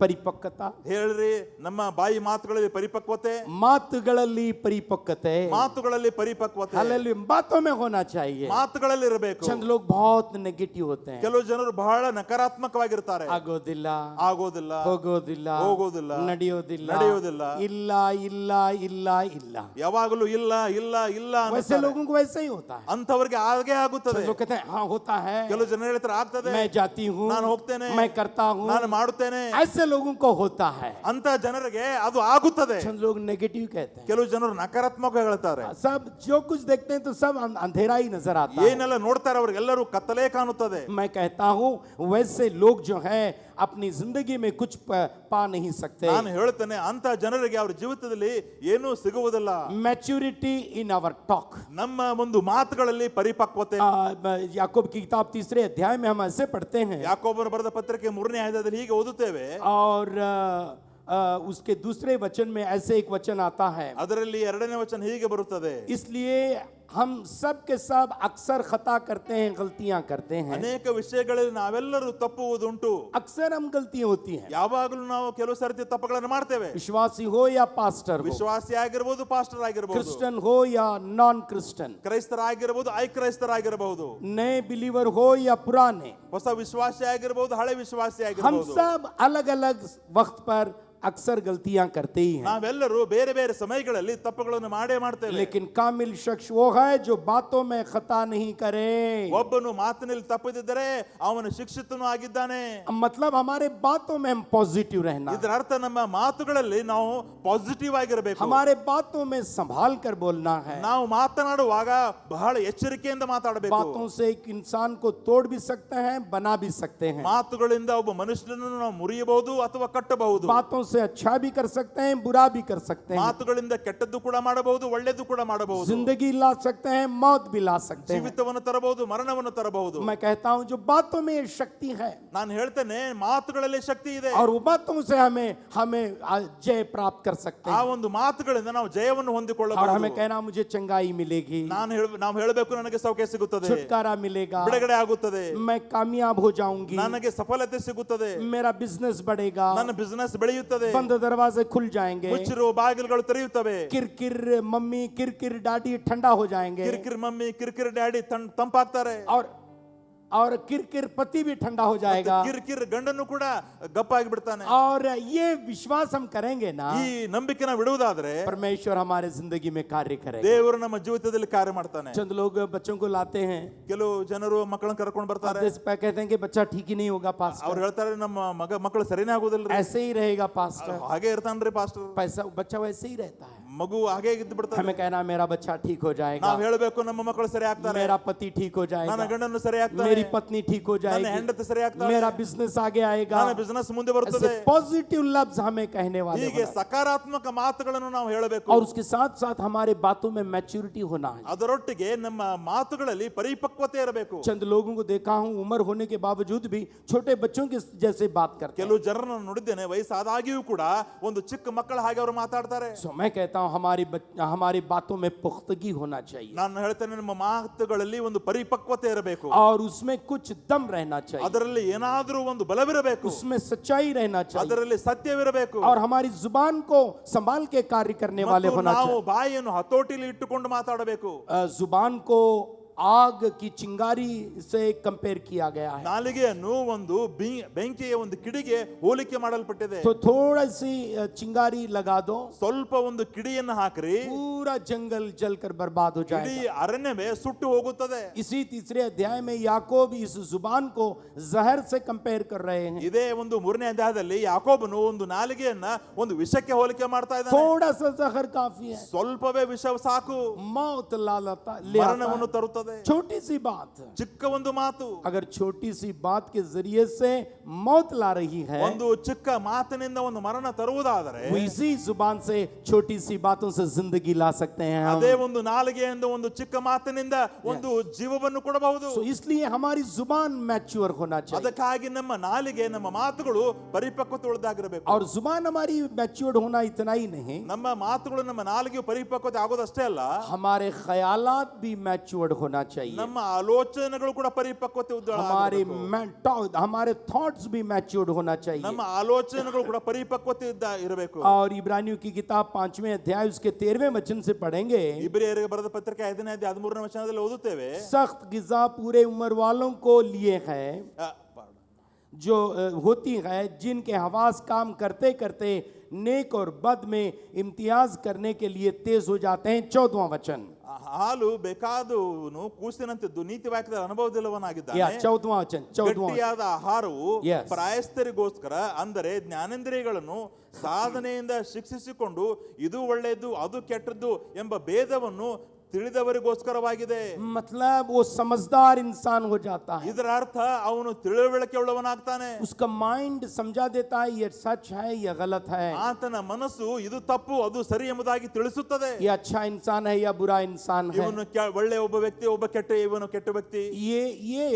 ಪರಿಪಕ್ವತಾ, ಹೇಳ್ರಿ, ನಮ್ಮ ಬಾಯಿ ಮಾತುಗಳಲ್ಲಿ ಪರಿಪಕ್ವತೆ, ಮಾತುಗಳಲ್ಲಿ ಪರಿಪಕ್ವತೆ, ಮಾತುಗಳಲ್ಲಿ ಪರಿಪಕ್ವತೆ, हालेलुया, बातों में होना चाहिए। ಮಾತುಗಳಲ್ಲಿ ಇರಬೇಕು। चंद लोग बहुत नेगेटिव होते हैं, ಕೆಲವು ಜನರು ಬಹಳ ನಕಾರಾತ್ಮಕವಾಗಿರ್ತಾರೆ। ಆಗೋದಿಲ್ಲ, ಆಗೋದಿಲ್ಲ, ಹೋಗೋದಿಲ್ಲ, ಹೋಗೋದಿಲ್ಲ, ನಡೆಯೋದಿಲ್ಲ, ನಡೆಯೋದಿಲ್ಲ, ಇಲ್ಲ ಇಲ್ಲ ಇಲ್ಲ ಇಲ್ಲ, ಯಾವಾಗಲೂ ಇಲ್ಲ ಇಲ್ಲ ಇಲ್ಲ वैसे लोगों को वैसे ही होता है। ಅಂತವರಿಗೆ ಹಾಗೆ ಆಗುತ್ತದೆ। लोग कहते हैं हाँ होता है, ಕೆಲವು ಜನ ಹೇಳ್ತಾರೆ ಆಗ್ತದೆ, मैं जाती हूँ, ನಾನು ಹೋಗ್ತೇನೆ, मैं करता हूँ, ನಾನು ಮಾಡುತ್ತೇನೆ, ऐसे लोगों को होता है। ಅಂತ ಜನರಿಗೆ ಅದು ಆಗುತ್ತದೆ। चंद लोग नेगेटिव कहते हैं, ಕೆಲವು ಜನರು ನಕಾರಾತ್ಮಕ ಹೇಳ್ತಾರೆ। सब जो कुछ देखते हैं तो सब अंधेरा ही नजर आता है। ಏನೆಲ್ಲ ನೋಡ್ತಾರೆ ಅವ್ರಿಗೆಲ್ಲರೂ ಕತ್ತಲೇ ಕಾಣುತ್ತದೆ। मैं कहता हूँ वैसे लोग जो हैं अपनी जिंदगी में कुछ पा नहीं सकते। ನಾನು ಹೇಳ್ತೇನೆ, ಅಂತ ಜನರಿಗೆ ಅವರ ಜೀವಿತದಲ್ಲಿ ಏನೂ ಸಿಗುವುದಿಲ್ಲ। मैच्योरिटी इन आवर टॉक, ನಮ್ಮ ಒಂದು ಮಾತುಗಳಲ್ಲಿ ಪರಿಪಕ್ವತೆ। याकूब की किताब 3 अध्याय में हम ऐसे पढ़ते हैं, ಯಾಕೋಬನು ಬರೆದ ಪತ್ರಿಕೆ 3ನೇ ಅಧ್ಯಾಯದಲ್ಲಿ ಹೀಗೆ ಓದುತ್ತೇವೆ। और उसके दूसरे वचन में ऐसे एक वचन आता है, ಅದರಲ್ಲಿ 2ನೇ ವಚನ ಹೀಗೆ ಬರುತ್ತದೆ, इसलिए हम सब के सब अक्सर खता करते हैं, गलतियां करते हैं। ಅನೇಕ ವಿಷಯಗಳಲ್ಲಿ ನಾವೆಲ್ಲರೂ ತಪ್ಪುವುದುಂಟು। अक्सर हम गलतियां होती हैं, ಯಾವಾಗಲೂ ನಾವು ಕೆಲವು ಸರ್ತಿ ತಪ್ಪುಗಳನ್ನು ಮಾಡ್ತೇವೆ। विश्वासी हो या पास्टर हो, ವಿಶ್ವಾಸಿ ಆಗಿರಬಹುದು, ಪಾಸ್ಟರ್ ಆಗಿರಬಹುದು, क्रिश्चियन हो या नॉन क्रिश्चियन, ಕ್ರೈಸ್ತರಾಗಿರಬಹುದು, ಅಕ್ರೈಸ್ತರಾಗಿರಬಹುದು, नए बिलीवर हो या पुराने, ಹೊಸ ವಿಶ್ವಾಸಿ ಆಗಿರಬಹುದು, ಹಳೆ ವಿಶ್ವಾಸಿ हम ಆಗಿರಬಹುದು, सब अलग अलग वक्त पर अक्सर गलतियां करते ही हैं। ನಾವೆಲ್ಲರೂ ಬೇರೆ ಬೇರೆ ಸಮಯಗಳಲ್ಲಿ ತಪ್ಪುಗಳನ್ನು ಮಾಡೇ ಮಾಡ್ತೇವೆ। लेकिन कामिल शख्स वो है जो बातों में खता नहीं करे। ಒಬ್ಬನು ಮಾತಿನಲ್ಲಿ ತಪ್ಪದಿದ್ದರೆ ಅವನು ಶಿಕ್ಷಿತನೂ ಆಗಿದ್ದಾನೆ। मतलब हमारे बातों में हम पॉजिटिव रहना, ಇದರ ಅರ್ಥ ನಮ್ಮ ಮಾತುಗಳಲ್ಲಿ ನಾವು ಪಾಸಿಟಿವ್ ಆಗಿರಬೇಕು। हमारे बातों में संभाल कर बोलना है। ನಾವು ಮಾತನಾಡುವಾಗ ಬಹಳ ಎಚ್ಚರಿಕೆಯಿಂದ ಮಾತಾಡಬೇಕು। बातों से एक इंसान को तोड़ भी सकते हैं, बना भी सकते हैं। ಮಾತುಗಳಿಂದ ಒಬ್ಬ ಮನುಷ್ಯನನ್ನು ನಾವು ಮುರಿಯಬಹುದು ಅಥವಾ ಕಟ್ಟಬಹುದು। बातों से अच्छा भी कर सकते हैं, बुरा भी कर सकते हैं। ಮಾತುಗಳಿಂದ ಕೆಟ್ಟದ್ದು ಕೂಡ ಮಾಡಬಹುದು, ಒಳ್ಳೆಯದು ಕೂಡ ಮಾಡಬಹುದು। जिंदगी ला सकते हैं, मौत भी ला सकते हैं। ಜೀವಿತವನ್ನು ತರಬಹುದು, ಮರಣವನ್ನು ತರಬಹುದು। मैं कहता हूं जो बातों में ये शक्ति है, ನಾನು ಹೇಳ್ತೇನೆ, ಮಾತುಗಳಲ್ಲಿ ಶಕ್ತಿ ಇದೆ। और वो बातों से हमें जय प्राप्त कर सकते ಆ हैं। ಒಂದು ಮಾತುಗಳಿಂದ ನಾವು ಜಯವನ್ನು और ಹೊಂದಿಕೊಳ್ಳಬಹುದು। हमें कहना मुझे चंगाई मिलेगी, ನಾವು ಹೇಳಬೇಕು, ನನಗೆ ಸೌಖ್ಯ ಸಿಗುತ್ತದೆ, छुटकारा मिलेगा, ಬಿಡುಗಡೆ ಆಗುತ್ತದೆ, मैं कामयाब हो जाऊंगी, ನನಗೆ ಸಫಲತೆ ಸಿಗುತ್ತದೆ, मेरा बिजनेस बढ़ेगा, ನನ್ನ ಬಿಸಿನೆಸ್ ಬೆಳೆಯುತ್ತದೆ, बंद दरवाजे खुल जाएंगे, ಮುಚ್ಚಿರುವ ಬಾಗಿಲುಗಳು ತೆರೆಯುತ್ತವೆ, किरकिर मम्मी किरकिर डाडी ठंडा हो जाएंगे, ಕಿರಿಕಿರಿ ಮಮ್ಮಿ ಕಿರಿಕಿರಿ ಡ್ಯಾಡಿ ತಂಪಾಗ್ತಾರೆ, और और किरकिर पति भी ठंडा हो जाएगा ಕಿರ್ಕಿರ್ ಗಂಡನು ಕೂಡ ಗಪ್ಪಾಗಿ ಬಿಡ್ತಾನೆ. और ये विश्वास हम करेंगे ना ಈ ನಂಬಿಕೆನ ಬಿಡುವುದಾದ್ರೆ परमेश्वर हमारे जिंदगी में कार्य करेगा. ದೇವರು ನಮ್ಮ ಜೀವಿತದಲ್ಲಿ ಕಾರ್ಯ ಮಾಡ್ತಾನೆ. चंद लोग बच्चों को लाते हैं, ಕೆಲವು ಜನರು ಮಕ್ಕಳನ್ನ ಕರ್ಕೊಂಡು ಬರ್ತಾರೆ. कहते हैं कि बच्चा ठीक ही नहीं होगा पास्टर, ಅವ್ರು ಹೇಳ್ತಾರೆ ನಮ್ಮ ಮಕ್ಕಳು ಸರಿನೇ ಆಗೋದಿಲ್ರಿ, ऐसे ही रहेगा पास्टर, ಹಾಗೆ ಇರ್ತಾನ್ರಿ ಪಾಸ್ಟರ್, पैसा बच्चा वैसे ही रहता है. ಮಗು ಹಾಗೆ ಇದ್ದು ಬಿಡ್ತಾರೆ. हमें कहना मेरा बच्चा ठीक हो जाएगा, ನಾವು ಹೇಳಬೇಕು ನಮ್ಮ ಮಕ್ಕಳು ಸರಿ ಆಗ್ತಾರೆ, मेरा पति ठीक हो ನನ್ನ जाएगा, ಗಂಡನು ಸರಿ ಆಗ್ತಾನೆ, मेरी पत्नी ठीक हो ನನ್ನ जाएगी, ಹೆಂಡತಿ ಸರಿ ಆಗ್ತಾಳೆ, मेरा बिजनेस आगे आएगा. ನನ್ನ ಬಿಸಿನೆಸ್ ಮುಂದೆ ಬರುತ್ತದೆ. ऐसे पॉजिटिव लफ्ज हमें कहने वाले ಹೀಗೆ होना है. ಸಕಾರಾತ್ಮಕ ಮಾತುಗಳನ್ನು ನಾವು ಹೇಳಬೇಕು. और उसके साथ साथ हमारे बातों में मैच्योरिटी होना है. ಅದರೊಟ್ಟಿಗೆ ನಮ್ಮ ಮಾತುಗಳಲ್ಲಿ ಪರಿಪಕ್ವತೆ ಇರಬೇಕು. चंद लोगों को देखा हूं उम्र होने के बावजूद भी छोटे बच्चों के जैसे बात करते हैं. ಕೆಲವು ಜನರನ್ನು ನೋಡಿದ್ದೇನೆ, ವಯಸ್ಸಾದಾಗಿಯೂ ಕೂಡ ಒಂದು ಚಿಕ್ಕ ಮಕ್ಕಳ ಹಾಗೆ ಅವರು ಮಾತಾಡ್ತಾರೆ. So मैं कहता हूं हमारी बातों में पुख्तगी होना चाहिए ನಾನು ಹೇಳ್ತೇನೆ, ನಮ್ಮ ಮಾತುಗಳಲ್ಲಿ ಒಂದು ಪರಿಪಕ್ವತೆ ಇರಬೇಕು, और उसमें कुछ दम रहना चाहिए, ಅದರಲ್ಲಿ ಏನಾದರೂ ಒಂದು ಬಲವಿರಬೇಕು, उसमें सच्चाई रहना चाहिए, ಅದರಲ್ಲಿ ಸತ್ಯವಿರಬೇಕು. और हमारी जुबान को संभाल के कार्य करने वाले ಮತ್ತು होना ನಾವು चाहिए. ಬಾಯಿಯನ್ನು ಹತೋಟಿಲಿ ಇಟ್ಟುಕೊಂಡು ಮಾತಾಡಬೇಕು. जुबान को आग की चिंगारी से कंपेयर किया गया है. ನಾಲಿಗೆಯನ್ನು ಒಂದು ಬೆಂಕಿಯ ಒಂದು ಕಿಡಿಗೆ ಹೋಲಿಕೆ ಮಾಡಲ್ಪಟ್ಟಿದೆ. तो थोड़ा सी चिंगारी लगा दो, ಸ್ವಲ್ಪ ಒಂದು ಕಿಡಿಯನ್ನು ಹಾಕ್ರಿ, पूरा जंगल जलकर बर्बाद हो ಇಡೀ जाएगा. ಅರಣ್ಯವೇ ಸುಟ್ಟು ಹೋಗುತ್ತದೆ. इसी तीसरे अध्याय में याकूब इस जुबान को जहर से कंपेयर कर रहे हैं. ಇದೇ ಒಂದು ಮೂರನೇ ಅಧ್ಯಾಯದಲ್ಲಿ ಯಾಕೋಬನು ಒಂದು ನಾಲಿಗೆಯನ್ನ ಒಂದು ವಿಷಕ್ಕೆ ಹೋಲಿಕೆ ಮಾಡ್ತಾ ಇದ್ದಾನೆ. थोड़ा सा जहर काफी है, ಸ್ವಲ್ಪವೇ ವಿಷ ಸಾಕು, मौत ले आता है. ಮರಣವನ್ನು ತರುತ್ತದೆ. छोटी सी बात, ಚಿಕ್ಕ ಒಂದು ಮಾತು अगर छोटी सी बात के जरिए से मौत ला रही है, ಒಂದು ಚಿಕ್ಕ ಮಾತಿನಿಂದ ಒಂದು ಮರಣ ತರುವುದಾದರೆ वो इसी जुबान से छोटी सी बातों से जिंदगी ला सकते हैं हम. ಅದೇ ಒಂದು ನಾಲಿಗೆಯಿಂದ ಒಂದು ಚಿಕ್ಕ ಮಾತಿನಿಂದ ಒಂದು ಜೀವವನ್ನು ಕೊಡಬಹುದು. So इसलिए हमारी जुबान मैच्योर होना चाहिए, ಅದಕ್ಕಾಗಿ ನಮ್ಮ ನಾಲಿಗೆ, ನಮ್ಮ ಮಾತುಗಳು ಪರಿಪಕ್ವತೆ ಉಳ್ಳದಾಗಿರಬೇಕು. और जुबान हमारी मैच्योर्ड होना इतना ही नहीं, ನಮ್ಮ ಮಾತುಗಳು, ನಮ್ಮ ನಾಲಿಗೆ ಪರಿಪಕ್ವತೆ ಆಗೋದಷ್ಟೇ ಅಲ್ಲ, हमारे ख्यालात भी मैच्योर्ड होना चाहिए, ನಮ್ಮ ಆಲೋಚನೆಗಳು ಕೂಡ ಪರಿಪಕ್ವತೆ हमारे थॉट्स भी मैच्योर्ड होना चाहिए. ನಮ್ಮ ಆಲೋಚನೆಗಳು ಕೂಡ ಪರಿಪಕ್ವತೆ ಇರಬೇಕು. और इब्रानियों की किताब 5वें अध्याय उसके 13वें वचन से पढ़ेंगे, ಇಬ್ರಿಯರಿಗೆ ಬರೆದ ಪತ್ರಿಕೆ 5ನೇ ಅಧ್ಯಾಯ 13ನೇ ವಚನದಲ್ಲಿ ಓದುತ್ತೇವೆ, सख्त गिज़ा पूरे उम्र वालों को लिए है, जो होती है जिनके हवास काम करते करते नेक और बद में इम्तियाज करने के लिए तेज हो जाते हैं. 14वां वचन, ಹಾಲು ಬೇಕಾದವನು ಕೂಸಿನಂತಿದ್ದು ನೀತಿ ವಾಕ್ಯದ ಅನುಭವದಿಲ್ಲವನಾಗಿದ್ದಾನೆ. 14वां वचन, 14वां ಗಟ್ಟಿಯಾದ ಆಹಾರವು Yes. ಪ್ರಾಯಸ್ಥರಿಗೋಸ್ಕರ, ಅಂದರೆ ಜ್ಞಾನೇಂದ್ರಿಯಗಳನ್ನು ಸಾಧನೆಯಿಂದ ಶಿಕ್ಷಿಸಿಕೊಂಡು ಇದು ಒಳ್ಳೆಯದು ಅದು ಕೆಟ್ಟದ್ದು ಎಂಬ ಭೇದವನ್ನು ತಿಳಿದವರಿಗೋಸ್ಕರವಾಗಿದೆ. मतलब वो समझदार इंसान हो जाता है, ಇದರ ಅರ್ಥ ಅವನು ತಿಳುವಳಿಕೆ ಉಳ್ಳವನಾಗ್ತಾನೆ. उसका माइंड समझा देता है ये सच है ये गलत है, ಆತನ ಮನಸ್ಸು ಇದು ತಪ್ಪು ಅದು ಸರಿ ಎಂಬುದಾಗಿ ತಿಳಿಸುತ್ತದೆ. ये अच्छा इंसान है या बुरा इंसान है. ಇವನು ಒಳ್ಳೆ ಒಬ್ಬ ವ್ಯಕ್ತಿ, ಒಬ್ಬ ಇವನು ಕೆಟ್ಟ ವ್ಯಕ್ತಿ. ये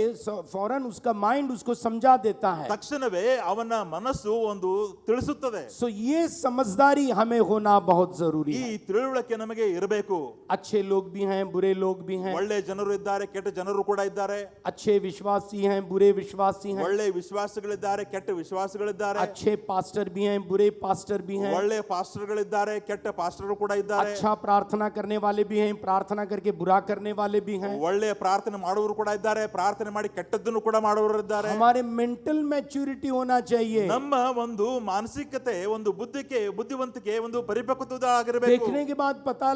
फौरन उसका माइंड उसको समझा देता है. ತಕ್ಷಣವೇ ಅವನ ಮನಸ್ಸು ಒಂದು ತಿಳಿಸುತ್ತದೆ. सो ये समझदारी हमें होना बहुत जरूरी ಈ है. ತಿಳುವಳಿಕೆ ನಮಗೆ ಇರಬೇಕು. अच्छे लोग भी हैं, बुरे लोग भी हैं, ಒಳ್ಳೆ ಜನರು ಇದ್ದಾರೆ, ಕೆಟ್ಟ ಜನರು ಕೂಡ ಇದ್ದಾರೆ. अच्छे विश्वासी हैं, बुरे विश्वासी हैं, ಒಳ್ಳೆ ವಿಶ್ವಾಸಗಳಿದ್ದಾರೆ, ಕೆಟ್ಟ ವಿಶ್ವಾಸಗಳಿದ್ದಾರೆ. अच्छे पास्टर भी हैं, बुरे पास्टर भी हैं, ಒಳ್ಳೆ ಪಾಸ್ಟರ್ಗಳಿದ್ದಾರೆ, ಕೆಟ್ಟ ಪಾಸ್ಟರ್ ಕೂಡ ಇದ್ದಾರೆ. अच्छा प्रार्थना करने वाले भी हैं, प्रार्थना करके बुरा करने वाले भी हैं. ಒಳ್ಳೆ ಪ್ರಾರ್ಥನೆ ಮಾಡುವವರು ಕೂಡ ಇದ್ದಾರೆ, ಪ್ರಾರ್ಥನೆ ಮಾಡಿ ಕೆಟ್ಟದ್ದನ್ನು ಕೂಡ ಮಾಡುವವರು ಇದ್ದಾರೆ. हमारे मेंटल मैच्योरिटी होना चाहिए. ನಮ್ಮ ಒಂದು ಮಾನಸಿಕತೆ, ಒಂದು ಬುದ್ಧಿವಂತಿಕೆ, ಒಂದು ಪರಿಪಕ್ವತೆ ಆಗಿರಬೇಕು. देखने के बाद पता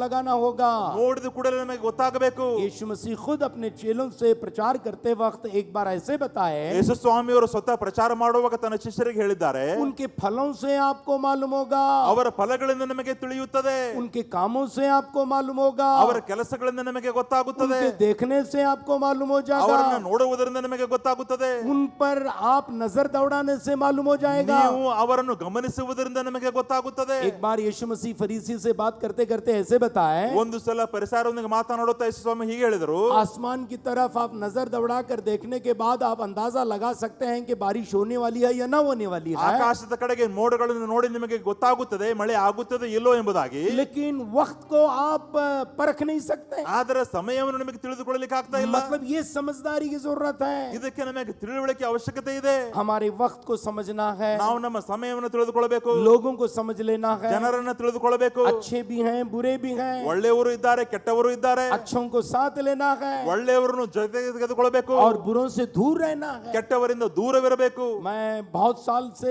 लगाना होगा. ನೋಡಿದ ಕೂಡಲೇ ನಮಗೆ ಗೊತ್ತಾಗಬೇಕು. यीशु मसीह खुद अपने चेलों से प्रचार करते वक्त एक बार ऐसे बताए, ಯೇಸು ಸ್ವಾಮಿಯವರು ಸ್ವತಃ ಪ್ರಚಾರ ಮಾಡುವಾಗ ತನ್ನ ಶಿಷ್ಯರಿಗೆ ಹೇಳಿದ್ದಾರೆ, उनके फलों से आपको मालूम होगा, ಅವರ ಫಲಗಳಿಂದ ನಮಗೆ ತಿಳಿಯುತ್ತದೆ, उनके कामों से आपको मालूम होगा, ಅವರ ಕೆಲಸಗಳಿಂದ ನಮಗೆ ಗೊತ್ತಾಗುತ್ತದೆ, उनके देखने से आपको मालूम हो ಅವರನ್ನು जाएगा, ನೋಡುವುದರಿಂದ ನಮಗೆ ಗೊತ್ತಾಗುತ್ತದೆ, उन पर आप नजर दौड़ाने से मालूम हो जाएगा. ನೀವು ಅವರನ್ನು ಗಮನಿಸುವುದರಿಂದ ನಮಗೆ ಗೊತ್ತಾಗುತ್ತದೆ. एक बार यीशु मसीह फरीसी से बात करते करते ऐसे बताए, ಒಂದು ಸಲ ಪರಿಸರದೊಂದಿಗೆ ಮಾತನಾಡುತ್ತಾ ಯೇಸು ಸ್ವಾಮಿ ಹೀಗೆ ಹೇಳಿದರು, आसमान की तरफ आप नजर दौड़ा कर देखने के बाद आप अंदाजा लगा सकते हैं कि बारिश होने वाली है या ना होने वाली है, ಆಕಾಶದ ಕಡೆಗೆ ಮೋಡಗಳನ್ನು ನೋಡಿ ನಿಮಗೆ ಗೊತ್ತಾಗುತ್ತದೆ ಮಳೆ ಆಗುತ್ತದೆ ಇಲ್ಲೋ ಎಂಬುದಾಗಿ. लेकिन वक्त को आप परख नहीं सकते. ಆದರೆ ಸಮಯವನ್ನು ನಿಮಗೆ ತಿಳಿದುಕೊಳ್ಳಲಿಕ್ಕೆ ಆಗ್ತಾ ಇಲ್ಲ. मतलब ये समझदारी की जरूरत है. ಇದಕ್ಕೆ ನಮಗೆ ತಿಳುವಳಿಕೆ ಅವಶ್ಯಕತೆ ಇದೆ. हमारे वक्त को समझना है, ನಾವು ನಮ್ಮ ಸಮಯವನ್ನು ತಿಳಿದುಕೊಳ್ಳಬೇಕು, लोगों को समझ लेना है, ಜನರನ್ನು ತಿಳಿದುಕೊಳ್ಳಬೇಕು. अच्छे भी हैं बुरे भी हैं, ಒಳ್ಳೆಯವರು ಇದ್ದಾರೆ, ಇದ್ದಾರೆ, ಕೆಟ್ಟವರು ಇದ್ದಾರೆ. अच्छों को साथ लेना है ಒಳ್ಳೆಯವರನ್ನು ಜೊತೆಗೆ ತೆಗೆದುಕೊಳ್ಳಬೇಕು, और बुरों से दूर रहना है। ಕೆಟ್ಟವರಿಂದ ದೂರವಿರಬೇಕು. मैं बहुत साल से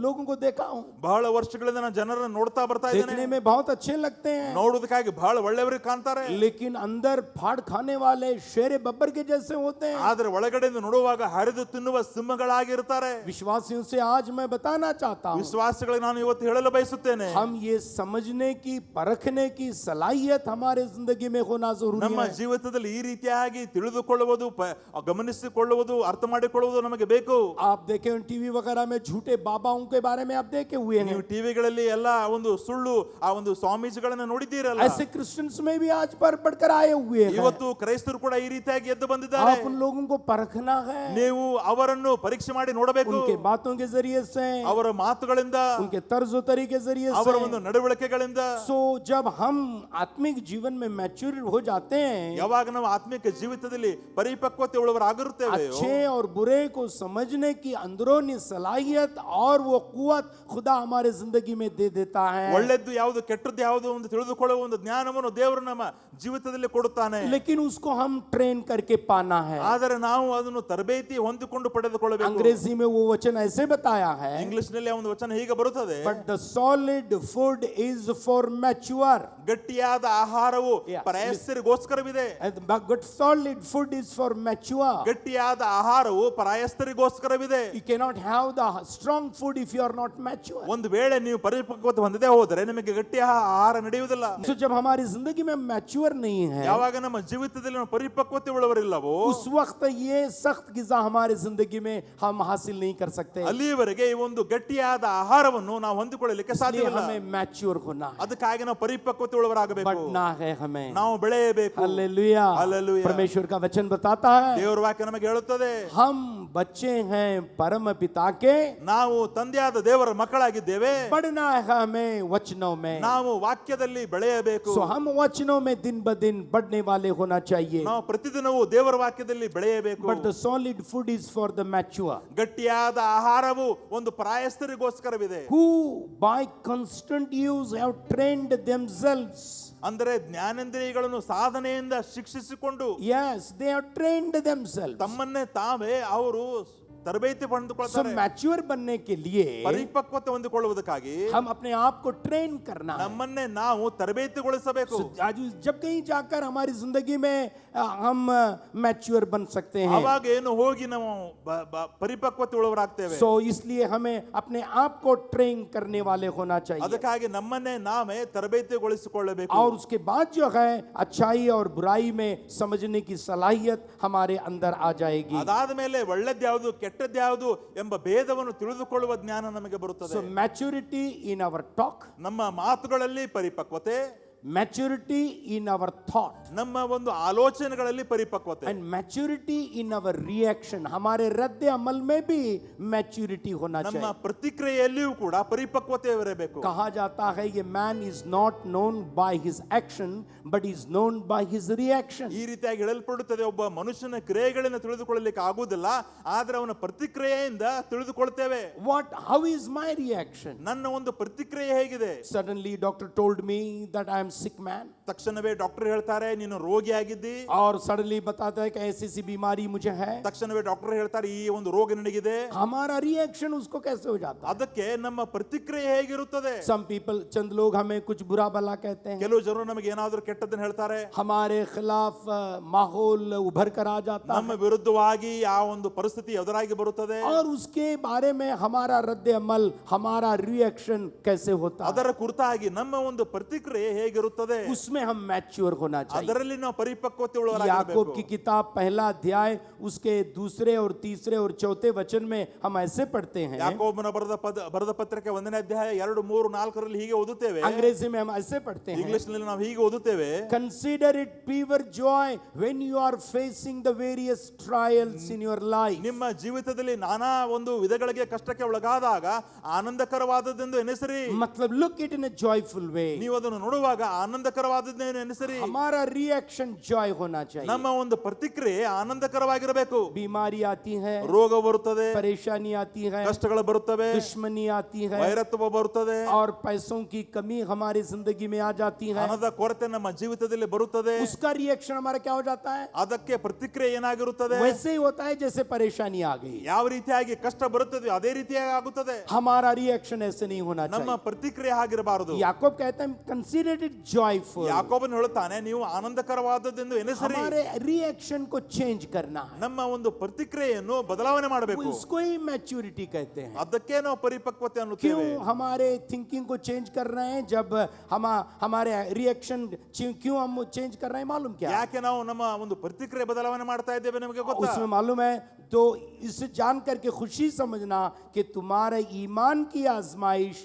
लोगों को देखा हूँ, ಬಹಳ ವರ್ಷಗಳಿಂದ ನಾನು ಜನರನ್ನು ನೋಡ್ತಾ ಬರ್ತಾ देखने ಇದ್ದೇನೆ. में बहुत अच्छे लगते हैं, ನೋಡುವುದಕ್ಕಾಗಿ ಬಹಳ ಒಳ್ಳೆಯವರಿಗೆ ಕಾಣ್ತಾರೆ, लेकिन अंदर फाड़ खाने वाले शेर बब्बर के जैसे होते हैं। ಆದ್ರೆ ಒಳಗಡೆಯಿಂದ ನೋಡುವಾಗ ಹರಿದು ತಿನ್ನುವ ಸಿಂಹಗಳಾಗಿರ್ತಾರೆ. विश्वासियों से आज मैं बताना चाहता हूँ, ವಿಶ್ವಾಸಿಗಳಿಗೆ ನಾನು ಇವತ್ತು ಹೇಳಲು ಬಯಸುತ್ತೇನೆ, हम ये समझने की परखने की सलाहियत हमारे जिंदगी में होना जरूरी ನಮ್ಮ है। ಜೀವಿತದಲ್ಲಿ ಈ ರೀತಿಯಾಗಿ ತಿಳಿದುಕೊಳ್ಳುವುದು, ಗಮನಿಸಿಕೊಳ್ಳುವುದು, ಅರ್ಥ ಮಾಡಿಕೊಳ್ಳುವುದು ನಮಗೆ ಬೇಕು. आप देखे टीवी वगैरह में झूठे बाबाओं के बारे में आप देखे हुए हैं, ನೀವು ಟಿವಿಗಳಲ್ಲಿ ಎಲ್ಲ ಒಂದು ಸುಳ್ಳು ಆ ಒಂದು ಸ್ವಾಮೀಜಿಗಳನ್ನ ನೋಡಿದ್ದೀರಲ್ಲ. ऐसे क्रिश्चियंस में भी आज बढ़कर आए हुए हैं। ಇವತ್ತು ಕ್ರೈಸ್ತರು ಕೂಡ ಈ ರೀತಿಯಾಗಿ ಎದ್ದು ಬಂದಿದ್ದಾರೆ. आप उन लोगों को परखना है, ನೀವು ಅವರನ್ನು ಪರೀಕ್ಷೆ ಮಾಡಿ ನೋಡಬೇಕು. उनके बातों के जरिए से, ಅವರ ಮಾತುಗಳಿಂದ, उनके तर्ज तरीके जरिए ಅವರ से। ಒಂದು ನಡವಳಿಕೆಗಳಿಂದ. सो जब हम आत्मिक जीवन में मैच्योर हो जाते हैं, ಯಾವಾಗ ನಾವು ಆತ್ಮಿಕ ಜೀವಿತದಲ್ಲಿ ಪರಿಪಕ್ವತೆ ಉಳ್ಳವರಾಗಿರುತ್ತೇವೆ, अच्छे और बुरे को समझने की अंदरूनी सलाहियत और वो कुव्वत खुदा हमारे जिंदगी में दे देता है। ಒಳ್ಳೆದ್ದು ಯಾವುದು ಕೆಟ್ಟದ್ದು ಯಾವುದು ಒಂದು ತಿಳಿದುಕೊಳ್ಳುವ ಒಂದು ಜ್ಞಾನವನ್ನು ದೇವರು ನಮ್ಮ ಜೀವಿತದಲ್ಲಿ ಕೊಡುತ್ತಾನೆ. लेकिन उसको हम ट्रेन करके पाना है। ಆದರೆ ನಾವು ಅದನ್ನು ತರಬೇತಿ ಹೊಂದಿಕೊಂಡು ಪಡೆದುಕೊಳ್ಳಬೇಕು. अंग्रेजी में वो वचन ऐसे बताया है, ಇಂಗ್ಲಿಷ್ ನಲ್ಲಿ ಒಂದು ವಚನ ಹೀಗೆ ಬರುತ್ತದೆ, but the solid food is for mature, ಗಟ್ಟಿಯಾದ ಆಹಾರವು Yeah. ಪ್ರಾಯಸ್ಥರಿಗೋಸ್ಕರವಿದೆ. but solid food is for mature. ಗಟ್ಟಿಯಾದ ಆಹಾರವು ಪ್ರಾಯಸ್ಥರಿಗೋಸ್ಕರವಿದೆ. You cannot have the strong food if you are not mature. ಒಂದು ವೇಳೆ ನೀವು ಪರಿಪಕ್ವತೆ ಹೊಂದದೇ ಹೋದರೆ ನಿಮಗೆ ಗಟ್ಟಿಯ ಆಹಾರ ನಡೆಯುವುದಿಲ್ಲ. तो जब हमारी जिंदगी में मैच्योर नहीं है, ಯಾವಾಗ ನಮ್ಮ ಜೀವಿತದಲ್ಲಿ ನಾವು ಪರಿಪಕ್ವತೆ ಉಳ್ಳವರಿಲ್ಲವೋ, उस वक्त ये सख्त गिज़ा हमारी जिंदगी में हम हासिल नहीं कर सकते। ಅಲ್ಲಿಯವರೆಗೆ ಈ ಒಂದು ಗಟ್ಟಿಯಾದ ಆಹಾರವನ್ನು ನಾವು ಹೊಂದಿಕೊಳ್ಳಲಿಕ್ಕೆ इसलिए ಸಾಧ್ಯವಿಲ್ಲ. हमें मैच्योर होना है, ಅದಕ್ಕಾಗಿ ನಾವು ಪರಿಪಕ್ವತೆ ಉಳ್ಳವರಾಗಬೇಕು, बढ़ना है हमें। ನಾವು ಬೆಳೆಯಬೇಕು. Hallelujah, hallelujah. परमेश्वर का वचन बताता है, ದೇವರ ವಾಕ್ಯ ನಮಗೆ ಹೇಳುತ್ತದೆ, हम बच्चे हैं परम पिता के, ನಾವು ತಂದೆಯಾದ ದೇವರ ಮಕ್ಕಳಾಗಿದ್ದೇವೆ, बढ़ना है हमें वचनों में। ನಾವು ವಾಕ್ಯದಲ್ಲಿ ಬೆಳೆಯಬೇಕು. सो हम वचनों में दिन ब दिन बढ़ने वाले होना चाहिए, ನಾವು ಪ್ರತಿದಿನವೂ ದೇವರ ವಾಕ್ಯದಲ್ಲಿ ಬೆಳೆಯಬೇಕು. but the solid food is for the mature, ಗಟ್ಟಿಯಾದ ಆಹಾರವು ಒಂದು ಪ್ರಾಯಸ್ಥರಿಗೋಸ್ಕರವಿದೆ. who by constant use have trained themselves. ಅಂದರೆ ಜ್ಞಾನೇಂದ್ರಿಯಗಳನ್ನು ಸಾಧನೆಯಿಂದ ಶಿಕ್ಷಿಸಿಕೊಂಡು, Yes, they have trained themselves. ತಮ್ಮನ್ನೇ ತಾವೇ ಅವರು ತರಬೇತಿ So ಪಡೆದುಕೊಳ್ತಾರೆ. मैच्योर बनने के लिए ಪರಿಪಕ್ವತೆ ಹೊಂದಿಕೊಳ್ಳುವುದಕ್ಕಾಗಿ हम अपने आप को ट्रेन करना है। ನಮ್ಮನ್ನೇ ನಾವು ತರಬೇತಿಗೊಳಿಸಬೇಕು. So, आज जब कहीं जाकर हमारी जिंदगी में हम मैच्योर बन सकते हैं, ಆವಾಗ ಏನು ಹೋಗಿ ನಾವು ಪರಿಪಕ್ವತೆ ಉಳ್ಳವರಾಗ್ತೇವೆ. सो इसलिए हमें अपने आप को ट्रेन करने वाले होना चाहिए, ಅದಕ್ಕಾಗಿ ನಮ್ಮನ್ನೇ ನಾವೇ ತರಬೇತಿಗೊಳಿಸಿಕೊಳ್ಳಬೇಕು. और उसके बाद जो है अच्छाई और बुराई में समझने की सलाहियत हमारे अंदर आ जाएगी। ಅದಾದ ಮೇಲೆ ಒಳ್ಳೆದ್ಯಾವುದು ಕೆಟ್ಟದ್ಯಾವುದು ಎಂಬ ಭೇದವನ್ನು ತಿಳಿದುಕೊಳ್ಳುವ ಜ್ಞಾನ ನಮಗೆ ಬರುತ್ತದೆ. So maturity in our talk, ನಮ್ಮ ಮಾತುಗಳಲ್ಲಿ ಪರಿಪಕ್ವತೆ, maturity in our thought, ನಮ್ಮ ಒಂದು ಆಲೋಚನೆಗಳಲ್ಲಿ ಪರಿಪಕ್ವತೆ, and maturity in our reaction. हमारे रद्द अमल में भी maturity होना ನಮ್ಮ चाहिए। ಪ್ರತಿಕ್ರಿಯೆಯಲ್ಲಿಯೂ ಕೂಡ ಪರಿಪಕ್ವತೆ ಇರಬೇಕು. कहा जाता है ये man is not known by his action but is known by his reaction. ಈ ರೀತಿಯಾಗಿ ಹೇಳಲ್ಪಡುತ್ತದೆ, ಒಬ್ಬ ಮನುಷ್ಯನ ಕ್ರಿಯೆಗಳಿಂದ ತಿಳಿದುಕೊಳ್ಳಲಿಕ್ಕೆ ಆಗುವುದಿಲ್ಲ, ಆದರೆ ಅವನ ಪ್ರತಿಕ್ರಿಯೆಯಿಂದ ತಿಳಿದುಕೊಳ್ತೇವೆ. How is my reaction? ನನ್ನ ಒಂದು ಪ್ರತಿಕ್ರಿಯೆ ಹೇಗಿದೆ? Suddenly doctor told me that I am sick man, ತಕ್ಷಣವೇ ಡಾಕ್ಟರ್ ಹೇಳ್ತಾರೆ ನೀನು ರೋಗಿಯಾಗಿದ್ದಿ, और suddenly बताता है कि ऐसी सी बीमारी मुझे है। ತಕ್ಷಣವೇ ಡಾಕ್ಟರ್ ಹೇಳ್ತಾರೆ ಈ ಒಂದು ರೋಗ ನಿನಗಿದೆ. हमारा रिएक्शन उसको कैसे हो जाता है? ಅದಕ್ಕೆ ನಮ್ಮ ಪ್ರತಿಕ್ರಿಯೆ ಹೇಗಿರುತ್ತದೆ? Some people, चंद लोग हमें कुछ बुरा भला कहते हैं, ಕೆಲವು ಜನರು ನಮಗೆ ಏನಾದರೂ ಕೆಟ್ಟದ್ದನ್ನು ಹೇಳ್ತಾರೆ, हमारे खिलाफ माहौल उभर कर आ जाता ನಮ್ಮ है, ವಿರುದ್ಧವಾಗಿ ಆ ಒಂದು ಪರಿಸ್ಥಿತಿ ಎದುರಾಗಿ ಬರುತ್ತದೆ. और उसके बारे में हमारा रद्द अमल, हमारा रिएक्शन कैसे होता है, ಅದರ ಕುರಿತಾಗಿ ನಮ್ಮ ಒಂದು ಪ್ರತಿಕ್ರಿಯೆ ಹೇಗಿರುತ್ತದೆ? उसमें हम मैच्योर होना चाहिए। ಅದರಲ್ಲಿ ನಾವು ಪರಿಪಕ್ವತೆ याकूब ಉಳ್ಳವರಾಗಬೇಕು. की किताब पहला अध्याय उसके दूसरे और तीसरे और चौथे वचन में हम ऐसे पढ़ते हैं, ಯಾಕೋಬನ ಬರೆದ ಪತ್ರಿಕೆ 1ನೇ ಅಧ್ಯಾಯ 2, 3, 4ರಲ್ಲಿ ಹೀಗೆ ಓದುತ್ತೇವೆ. अंग्रेजी में हम ऐसे पढ़ते हैं, ಇಂಗ್ಲಿಷ್ ನಲ್ಲಿ ನಾವು ಹೀಗೆ ಓದುತ್ತೇವೆ, consider it pure joy when you are facing the various trials in your life. ನಿಮ್ಮ ಜೀವಿತದಲ್ಲಿ ನಾನಾ ಒಂದು ವಿಧಗಳಿಗೆ ಕಷ್ಟಕ್ಕೆ ಒಳಗಾದಾಗ ಆನಂದಕರವಾದದ್ದೆಂದು ಎನಿಸಿರಿ. मतलब look it in a joyful way. ನೀವು ಅದನ್ನು ನೋಡುವಾಗ ಆನಂದಕರವಾದದ್ದೇನು ಎನಿಸಿರಿ. हमारा रिएक्शन जॉय होना चाहिए. ನಮ್ಮ ಒಂದು ಪ್ರತಿಕ್ರಿಯೆ ಆನಂದಕರವಾಗಿರಬೇಕು. बीमारी आती है, ರೋಗ ಬರುತ್ತದೆ, परेशानी आती है, ಕಷ್ಟಗಳು ಬರುತ್ತವೆ, दुश्मनी आती है, ವೈರತ್ವ ಬರುತ್ತದೆ, और पैसों की कमी हमारी जिंदगी में आ जाती है. ಹಣದ ಕೊರತೆ ನಮ್ಮ ಜೀವಿತದಲ್ಲಿ ಬರುತ್ತದೆ. उसका रिएक्शन हमारा क्या हो जाता है? ಅದಕ್ಕೆ ಪ್ರತಿಕ್ರಿಯೆ ಏನಾಗಿರುತ್ತದೆ? वैसे ही होता है जैसे परेशानी आ गई. ಯಾವ ರೀತಿಯಾಗಿ ಕಷ್ಟ ಬರುತ್ತದೆ ಅದೇ ರೀತಿಯಾಗಿ ಆಗುತ್ತದೆ. हमारा रिएक्शन ऐसे नहीं होना ನಮ್ಮ चाहिए. ಪ್ರತಿಕ್ರಿಯೆ ಆಗಿರಬಾರದು. याकूब कहते हैं कंसीडर इट जॉयफुल. ಯಾಕೋಬನು ಹೇಳುತ್ತಾನೆ, ನೀವು ಆನಂದಕರವಾದದ್ದೆಂದು ಎನಿಸಿರಿ. हमारे रिएक्शन को चेंज करना है. ನಮ್ಮ ಒಂದು ಪ್ರತಿಕ್ರಿಯೆಯನ್ನು ಬದಲಾವಣೆ ಮಾಡಬೇಕು. उसको ही मैच्योरिटी कहते हैं. ಅದಕ್ಕೆ ನಾವು ಪರಿಪಕ್ವತೆ क्यों ಅನ್ನುತ್ತೇವೆ. हमारे थिंकिंग को चेंज कर रहे हैं? जब हमारे रिएक्शन क्यों हम चेंज कर रहे हैं मालूम क्या? ಯಾಕೆ ನಾವು ನಮ್ಮ ಒಂದು ಪ್ರತಿಕ್ರಿಯೆ ಬದಲಾವಣೆ ಮಾಡ್ತಾ ಇದ್ದೇವೆ ನಿಮಗೆ ಗೊತ್ತಾ? उसमें मालूम है तो इसे जान करके खुशी समझना कि तुम्हारे ईमान की आजमाइश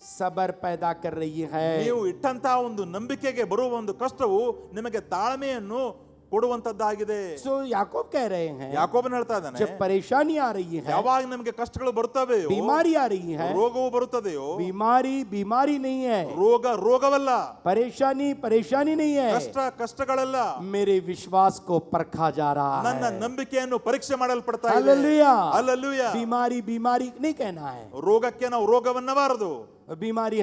सबर पैदा कर रही है. ನೀವು ಇಟ್ಟಂತಹ ಒಂದು ನಂಬಿಕೆಗೆ ಬರುವ ಒಂದು ಕಷ್ಟವು ನಿಮಗೆ ತಾಳ್ಮೆಯನ್ನು ಕೊಡುವಂತದ್ದಾಗಿದೆ. सो याकूब कह रहे हैं ಯಾಕೋಬನು ಹೇಳ್ತಾ ಇದ್ದಾನೆ, जब परेशानी आ रही है, ಯಾವಾಗ ನಿಮಗೆ ಕಷ್ಟಗಳು ಬರುತ್ತವೆಯೋ, बीमारी आ रही है, ರೋಗವು ಬರುತ್ತದೆಯೋ, बीमारी बीमारी नहीं है, ರೋಗ ರೋಗವಲ್ಲ, परेशानी परेशानी नहीं है, ಕಷ್ಟ ಕಷ್ಟಗಳಲ್ಲ, मेरे विश्वास को परखा जा रहा ನನ್ನ है. ನಂಬಿಕೆಯನ್ನು ಪರೀಕ್ಷೆ ಮಾಡಲ್ಪಡ್ತಾ ಇದೆ. हालेलुया. ಹಲ್ಲೆಲೂಯಾ. बीमारी बीमारी नहीं कहना है, ರೋಗಕ್ಕೆ ನಾವು ರೋಗವನ್ನಬಾರದು. बीमारी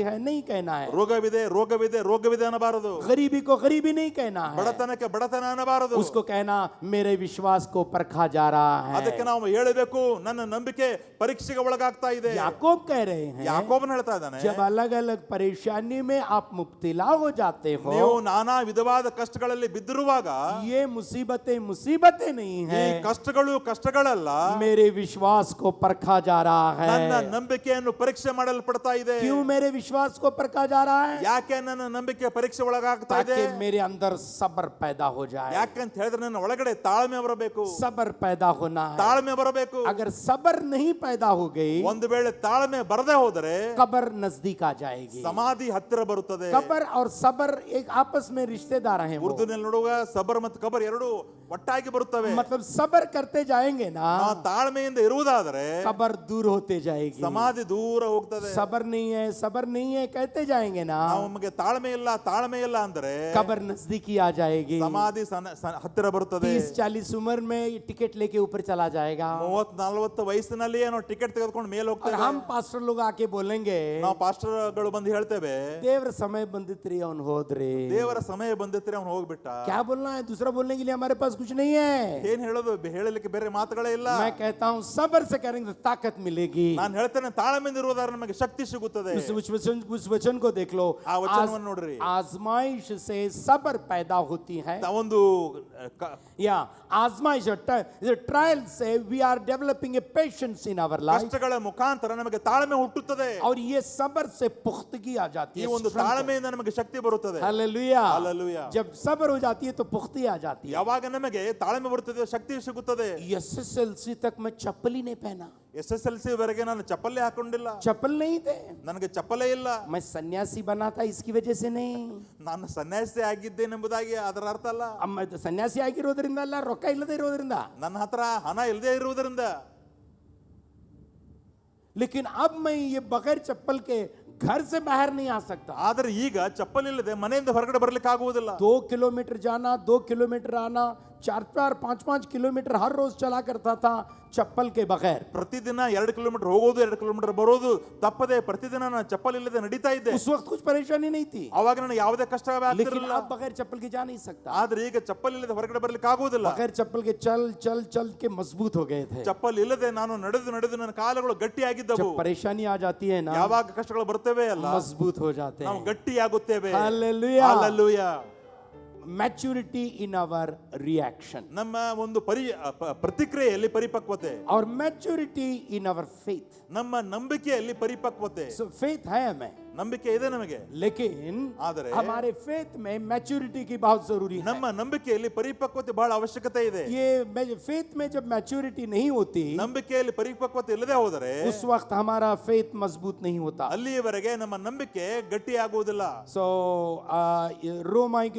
है नहीं कहना है, ರೋಗವಿದೆ ರೋಗವಿದೆ ರೋಗವಿದೆ ಅನ್ನಬಾರದು. गरीबी को गरीबी नहीं कहना है, ಬಡತನಕ್ಕೆ ಬಡತನ ಅನ್ನಬಾರದು. उसको कहना मेरे विश्वास को परखा जा रहा ಅದಕ್ಕೆ है. ನಾವು ಹೇಳಬೇಕು, ನನ್ನ ನಂಬಿಕೆ ಪರೀಕ್ಷೆಗೆ ಒಳಗಾಗ್ತಾ ಇದೆ. याकूब कह रहे हैं ಯಾಕೋಬನು ಹೇಳ್ತಾ ಇದ್ದಾನೆ, जब अलग अलग परेशानी में आप मुब्तला हो जाते ನೀವು हो, ನಾನಾ ವಿಧವಾದ ಕಷ್ಟಗಳಲ್ಲಿ ಬಿದ್ದಿರುವಾಗ, ये मुसीबतें नहीं ಈ है, ಕಷ್ಟಗಳು ಕಷ್ಟಗಳಲ್ಲ, मेरे विश्वास को परखा जा रहा ನನ್ನ है. ನಂಬಿಕೆಯನ್ನು ಪರೀಕ್ಷೆ ಮಾಡಲ್ಪಡ್ತಾ ಇದೆ. क्यों मेरे विश्वास को परखा जा रहा है? ಯಾಕೆ ನನ್ನ ನಂಬಿಕೆ ಪರೀಕ್ಷೆ ಒಳಗಾಗ್ತಾ ಇದೆ? ताकि मेरे अंदर सब्र पैदा हो जाए. ಯಾಕಂತ ಹೇಳಿದ್ರೆ ನನ್ನ ಒಳಗಡೆ ತಾಳ್ಮೆ ಬರಬೇಕು. सब्र पैदा होना है. ತಾಳ್ಮೆ ಬರಬೇಕು. अगर सब्र नहीं पैदा हो गई, ಒಂದು ವೇಳೆ ತಾಳ್ಮೆ ಬರದೇ ಹೋದರೆ कब्र नजदीक आ जाएगी. ಸಮಾಧಿ ಹತ್ತಿರ ಬರುತ್ತದೆ. कब्र और सब्र एक आपस में रिश्तेदार हैं वो. ಉರ್ದುನಲ್ಲಿ ನೋಡುವಾಗ ಸಬರ್ ಮತ್ತು ಕಬರ್ ಎರಡು ಒಟ್ಟಾಗಿ ಬರುತ್ತವೆ. मतलब सब्र करते जाएंगे ना, ನಾವು ತಾಳ್ಮೆಯಿಂದ ಇರುವುದಾದರೆ कब्र दूर होते जाएगी. ಸಮಾಧಿ ದೂರ ಹೋಗ್ತದೆ. सब्र नहीं है कहते जाएंगे ना, ನಾವು ನಮಗೆ ತಾಳ್ಮೆ ಇಲ್ಲ ಅಂದ್ರೆ कब्र नजदीकी आ जाएगी. ಸಮಾಧಿ ಹತ್ತಿರ ಬರುತ್ತದೆ. 30-40 उम्र में टिकट लेके ऊपर चला जाएगा. 30-40 ವಯಸ್ಸಿನಲ್ಲಿಯೇ ನಾವು ಟಿಕೆಟ್ ತೆಗೆದುಕೊಂಡು ಮೇಲೆ और ಹೋಗ್ತೇವೆ. हम पास्टर लोग आके बोलेंगे, ನಾವು ಪಾಸ್ಟರ್ಗಳು ಬಂದು ಹೇಳ್ತೇವೆ, देवर समय बंदित्री ಅವ್ನು ಹೋದ್ರಿ. ದೇವರ ಸಮಯ ಬಂದಿದ್ರೆ ಅವನು ಹೋಗ್ಬಿಟ್ಟ. क्या बोलना है? दूसरा बोलने के लिए हमारे पास कुछ नहीं है. ಏನ್ ಹೇಳೋದು? ಹೇಳಲಿಕ್ಕೆ ಬೇರೆ ಮಾತುಗಳೇ ಇಲ್ಲ. मैं कहता हूँ सब्र से करेंगे तो ताकत मिलेगी. ನಾನು ಹೇಳ್ತೇನೆ, ತಾಳ್ಮೆಯಿಂದ ಇರುವುದಾದ್ರೆ ನಮಗೆ ಶಕ್ತಿ ಸಿಗುತ್ತದೆ. उस वचन को देख लो. ಆ ವಚನವನ್ನು ನೋಡ್ರಿ. आजमाइश से सब्र पैदा होती है. ಒಂದು या आजमाइश ट्रायल से we are developing a patience in our life. ಕಷ್ಟಗಳ ಮುಖಾಂತರ ನಮಗೆ ತಾಳ್ಮೆ ಹುಟ್ಟುತ್ತದೆ. और ये सब्र से पुख्तगी आ जाती ಈ है. ಒಂದು ತಾಳ್ಮೆಯಿಂದ ನಮಗೆ ಶಕ್ತಿ ಬರುತ್ತದೆ. हालेलुया. हालेलुया. जब सब्र हो जाती है तो पुख्तगी आ जाती है. ಯಾವಾಗ ನಮಗೆ ತಾಳ್ಮೆ ಬರುತ್ತದೆ, ಶಕ್ತಿ ಸಿಗುತ್ತದೆ. एसएसएलसी तक मैं चप्पल ही नहीं पहना. SSLC ವರೆಗೆ ನಾನು ಚಪ್ಪಲಿ ಹಾಕೊಂಡಿಲ್ಲ. चप्पल नहीं थे. ನನಗೆ ಚಪ್ಪಲೇ ಇಲ್ಲ. मैं सन्यासी बना था इसकी वजह से नहीं. ನಾನು ಸನ್ಯಾಸಿ ಆಗಿದ್ದೇನೆಂಬುದಾಗಿ ಅದರ ಅರ್ಥ ಅಲ್ಲ. ಅಮ್ಮ ಸನ್ಯಾಸಿ ಆಗಿರೋದ್ರಿಂದ ಅಲ್ಲ, ರೊಕ್ಕ ಇಲ್ಲದೆ ಇರೋದ್ರಿಂದ. ನನ್ನ ಹತ್ರ ಹಣ ಇಲ್ಲದೆ ಇರುವುದರಿಂದ. लेकिन अब मैं ये बगैर चप्पल के घर से बाहर नहीं आ सकता. ಆದರೆ ಈಗ ಚಪ್ಪಲಿ ಇಲ್ಲದೆ ಮನೆಯಿಂದ ಹೊರಗಡೆ ಬರ್ಲಿಕ್ಕೆ ಆಗುವುದಿಲ್ಲ. 2 किलोमीटर जाना, 2 किलोमीटर आना, 4-4, 5-5 किलोमीटर हर रोज चला करता था चप्पल के बगैर. ಪ್ರತಿದಿನ 2 ಕಿಲೋಮೀಟರ್ ಹೋಗೋದು, 2 ಕಿಲೋಮೀಟರ್ ಬರೋದು ತಪ್ಪದೆ ಪ್ರತಿದಿನ ನಾನು ಚಪ್ಪಲ್ ಇಲ್ಲದೆ ನಡೀತಾ ಇದ್ದೆ. उस वक्त कुछ परेशानी नहीं थी. ಅವಾಗ ನನಗೆ ಯಾವುದೇ ಕಷ್ಟ लेकिन ಆಗ್ತಿರಲಿಲ್ಲ. अब बगैर चप्पल के जा नहीं सकता. ಆದ್ರೆ ಈಗ ಚಪ್ಪಲ್ ಇಲ್ಲದೆ ಹೊರಗಡೆ ಬರ್ಲಿಕ್ಕೆ ಆಗುವುದಿಲ್ಲ. बगैर चप्पल के चल चल चल के मजबूत हो गए थे. ಚಪ್ಪಲ್ ಇಲ್ಲದೆ ನಾನು ನಡೆದು ನನ್ನ ಕಾಲುಗಳು ಗಟ್ಟಿಯಾಗಿದ್ದವು. जब परेशानी आ जाती है ना, ಯಾವಾಗ ಕಷ್ಟಗಳು ಬರ್ತವೆ ಅಲ್ಲ, मजबूत हो जाते ನಾವು हैं. ಗಟ್ಟಿಯಾಗುತ್ತೇವೆ. Hallelujah. Hallelujah. Maturity in our reaction. ನಮ್ಮ ಒಂದು ಪ್ರತಿಕ್ರಿಯೆಯಲ್ಲಿ ಪರಿಪಕ್ವತೆ. और मैच्योरिटी इन आवर फेथ. ನಮ್ಮ ನಂಬಿಕೆಯಲ್ಲಿ ಪರಿಪಕ್ವತೆ. सो फेथ है हमें, ನಂಬಿಕೆ ಇದೆ ನಮಗೆ. लेकिन ಆದರೆ हमारे फेथ में मैच्योरिटी की बहुत जरूरी है. ನಮ್ಮ ನಂಬಿಕೆಯಲ್ಲಿ ಪರಿಪಕ್ವತೆ ಬಹಳ ಅವಶ್ಯಕತೆ ಇದೆ. ये फेथ में जब मैच्योरिटी नहीं होती, ನಂಬಿಕೆಯಲ್ಲಿ ಪರಿಪಕ್ವತೆ ಇಲ್ಲದೆ ಹೋದರೆ उस वक्त हमारा फेथ मजबूत नहीं होता. ಅಲ್ಲಿಯವರೆಗೆ ನಮ್ಮ ನಂಬಿಕೆ ಗಟ್ಟಿಯಾಗುವುದಿಲ್ಲ. सो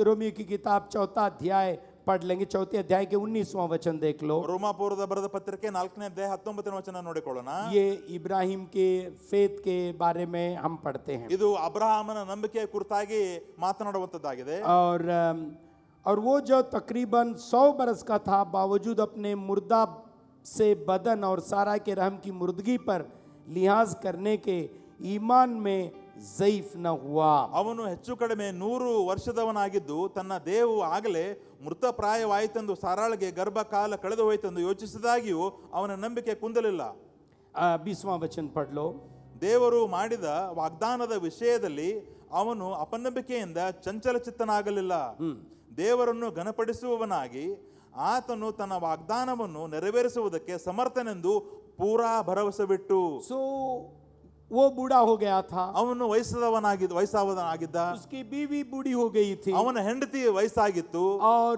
रोमियो की किताब 4 अध्याय पढ़ लेंगे। चौथे अध्याय के 19वां वचन देख लो। ರೋಮಾಪುರದ ಬರೆದ ಪತ್ರಿಕೆ 4ನೇ ಅಧ್ಯಾಯ 19ನೇ ವಚನ ನೋಡಿಕೊಳ್ಳೋಣ. ये इब्राहिम के फेथ के बारे में हम पढ़ते हैं। ಇದು ಅಬ್ರಹಾಮನ ನಂಬಿಕೆಯ ಕುರಿತಾಗಿ ಮಾತನಾಡುವಂತದ್ದಾಗಿದೆ. और वो जो तकरीबन 100 बरस का था, बावजूद अपने मुर्दा से बदन और सारा के रहम की मुर्दगी पर लिहाज करने के ईमान में ज़ईफ न हुआ। ಅವನು ಹೆಚ್ಚು ಕಡಿಮೆ 100 ವರ್ಷದವನಾಗಿದ್ದು ತನ್ನ ದೇವು ಆಗಲೇ ಮೃತಪ್ರಾಯವಾಯಿತೆಂದು ಸಾರಾಳಿಗೆ ಗರ್ಭಕಾಲ ಕಳೆದು ಹೋಯಿತೆಂದು ಯೋಚಿಸಿದಾಗಿಯೂ ಅವನ ನಂಬಿಕೆ ಕುಂದಲಿಲ್ಲ. 20वां वचन पढ़ लो। ದೇವರು ಮಾಡಿದ ವಾಗ್ದಾನದ ವಿಷಯದಲ್ಲಿ ಅವನು ಅಪನಂಬಿಕೆಯಿಂದ ಚಂಚಲಚಿತ್ತನಾಗಲಿಲ್ಲ. ದೇವರನ್ನು ಘನಪಡಿಸುವವನಾಗಿ ಆತನು ತನ್ನ ವಾಗ್ದಾನವನ್ನು ನೆರವೇರಿಸುವುದಕ್ಕೆ ಸಮರ್ಥನೆಂದು ಪೂರಾ ಭರವಸೆ ಬಿಟ್ಟು. सो वो बूढ़ा हो गया था, ಅವನು ವಯಸ್ಸಾದವನಾಗಿದ್ದ. उसकी बीवी बूढ़ी हो गई थी, ಅವನ ಹೆಂಡತಿ ವಯಸ್ಸಾಗಿತ್ತು. और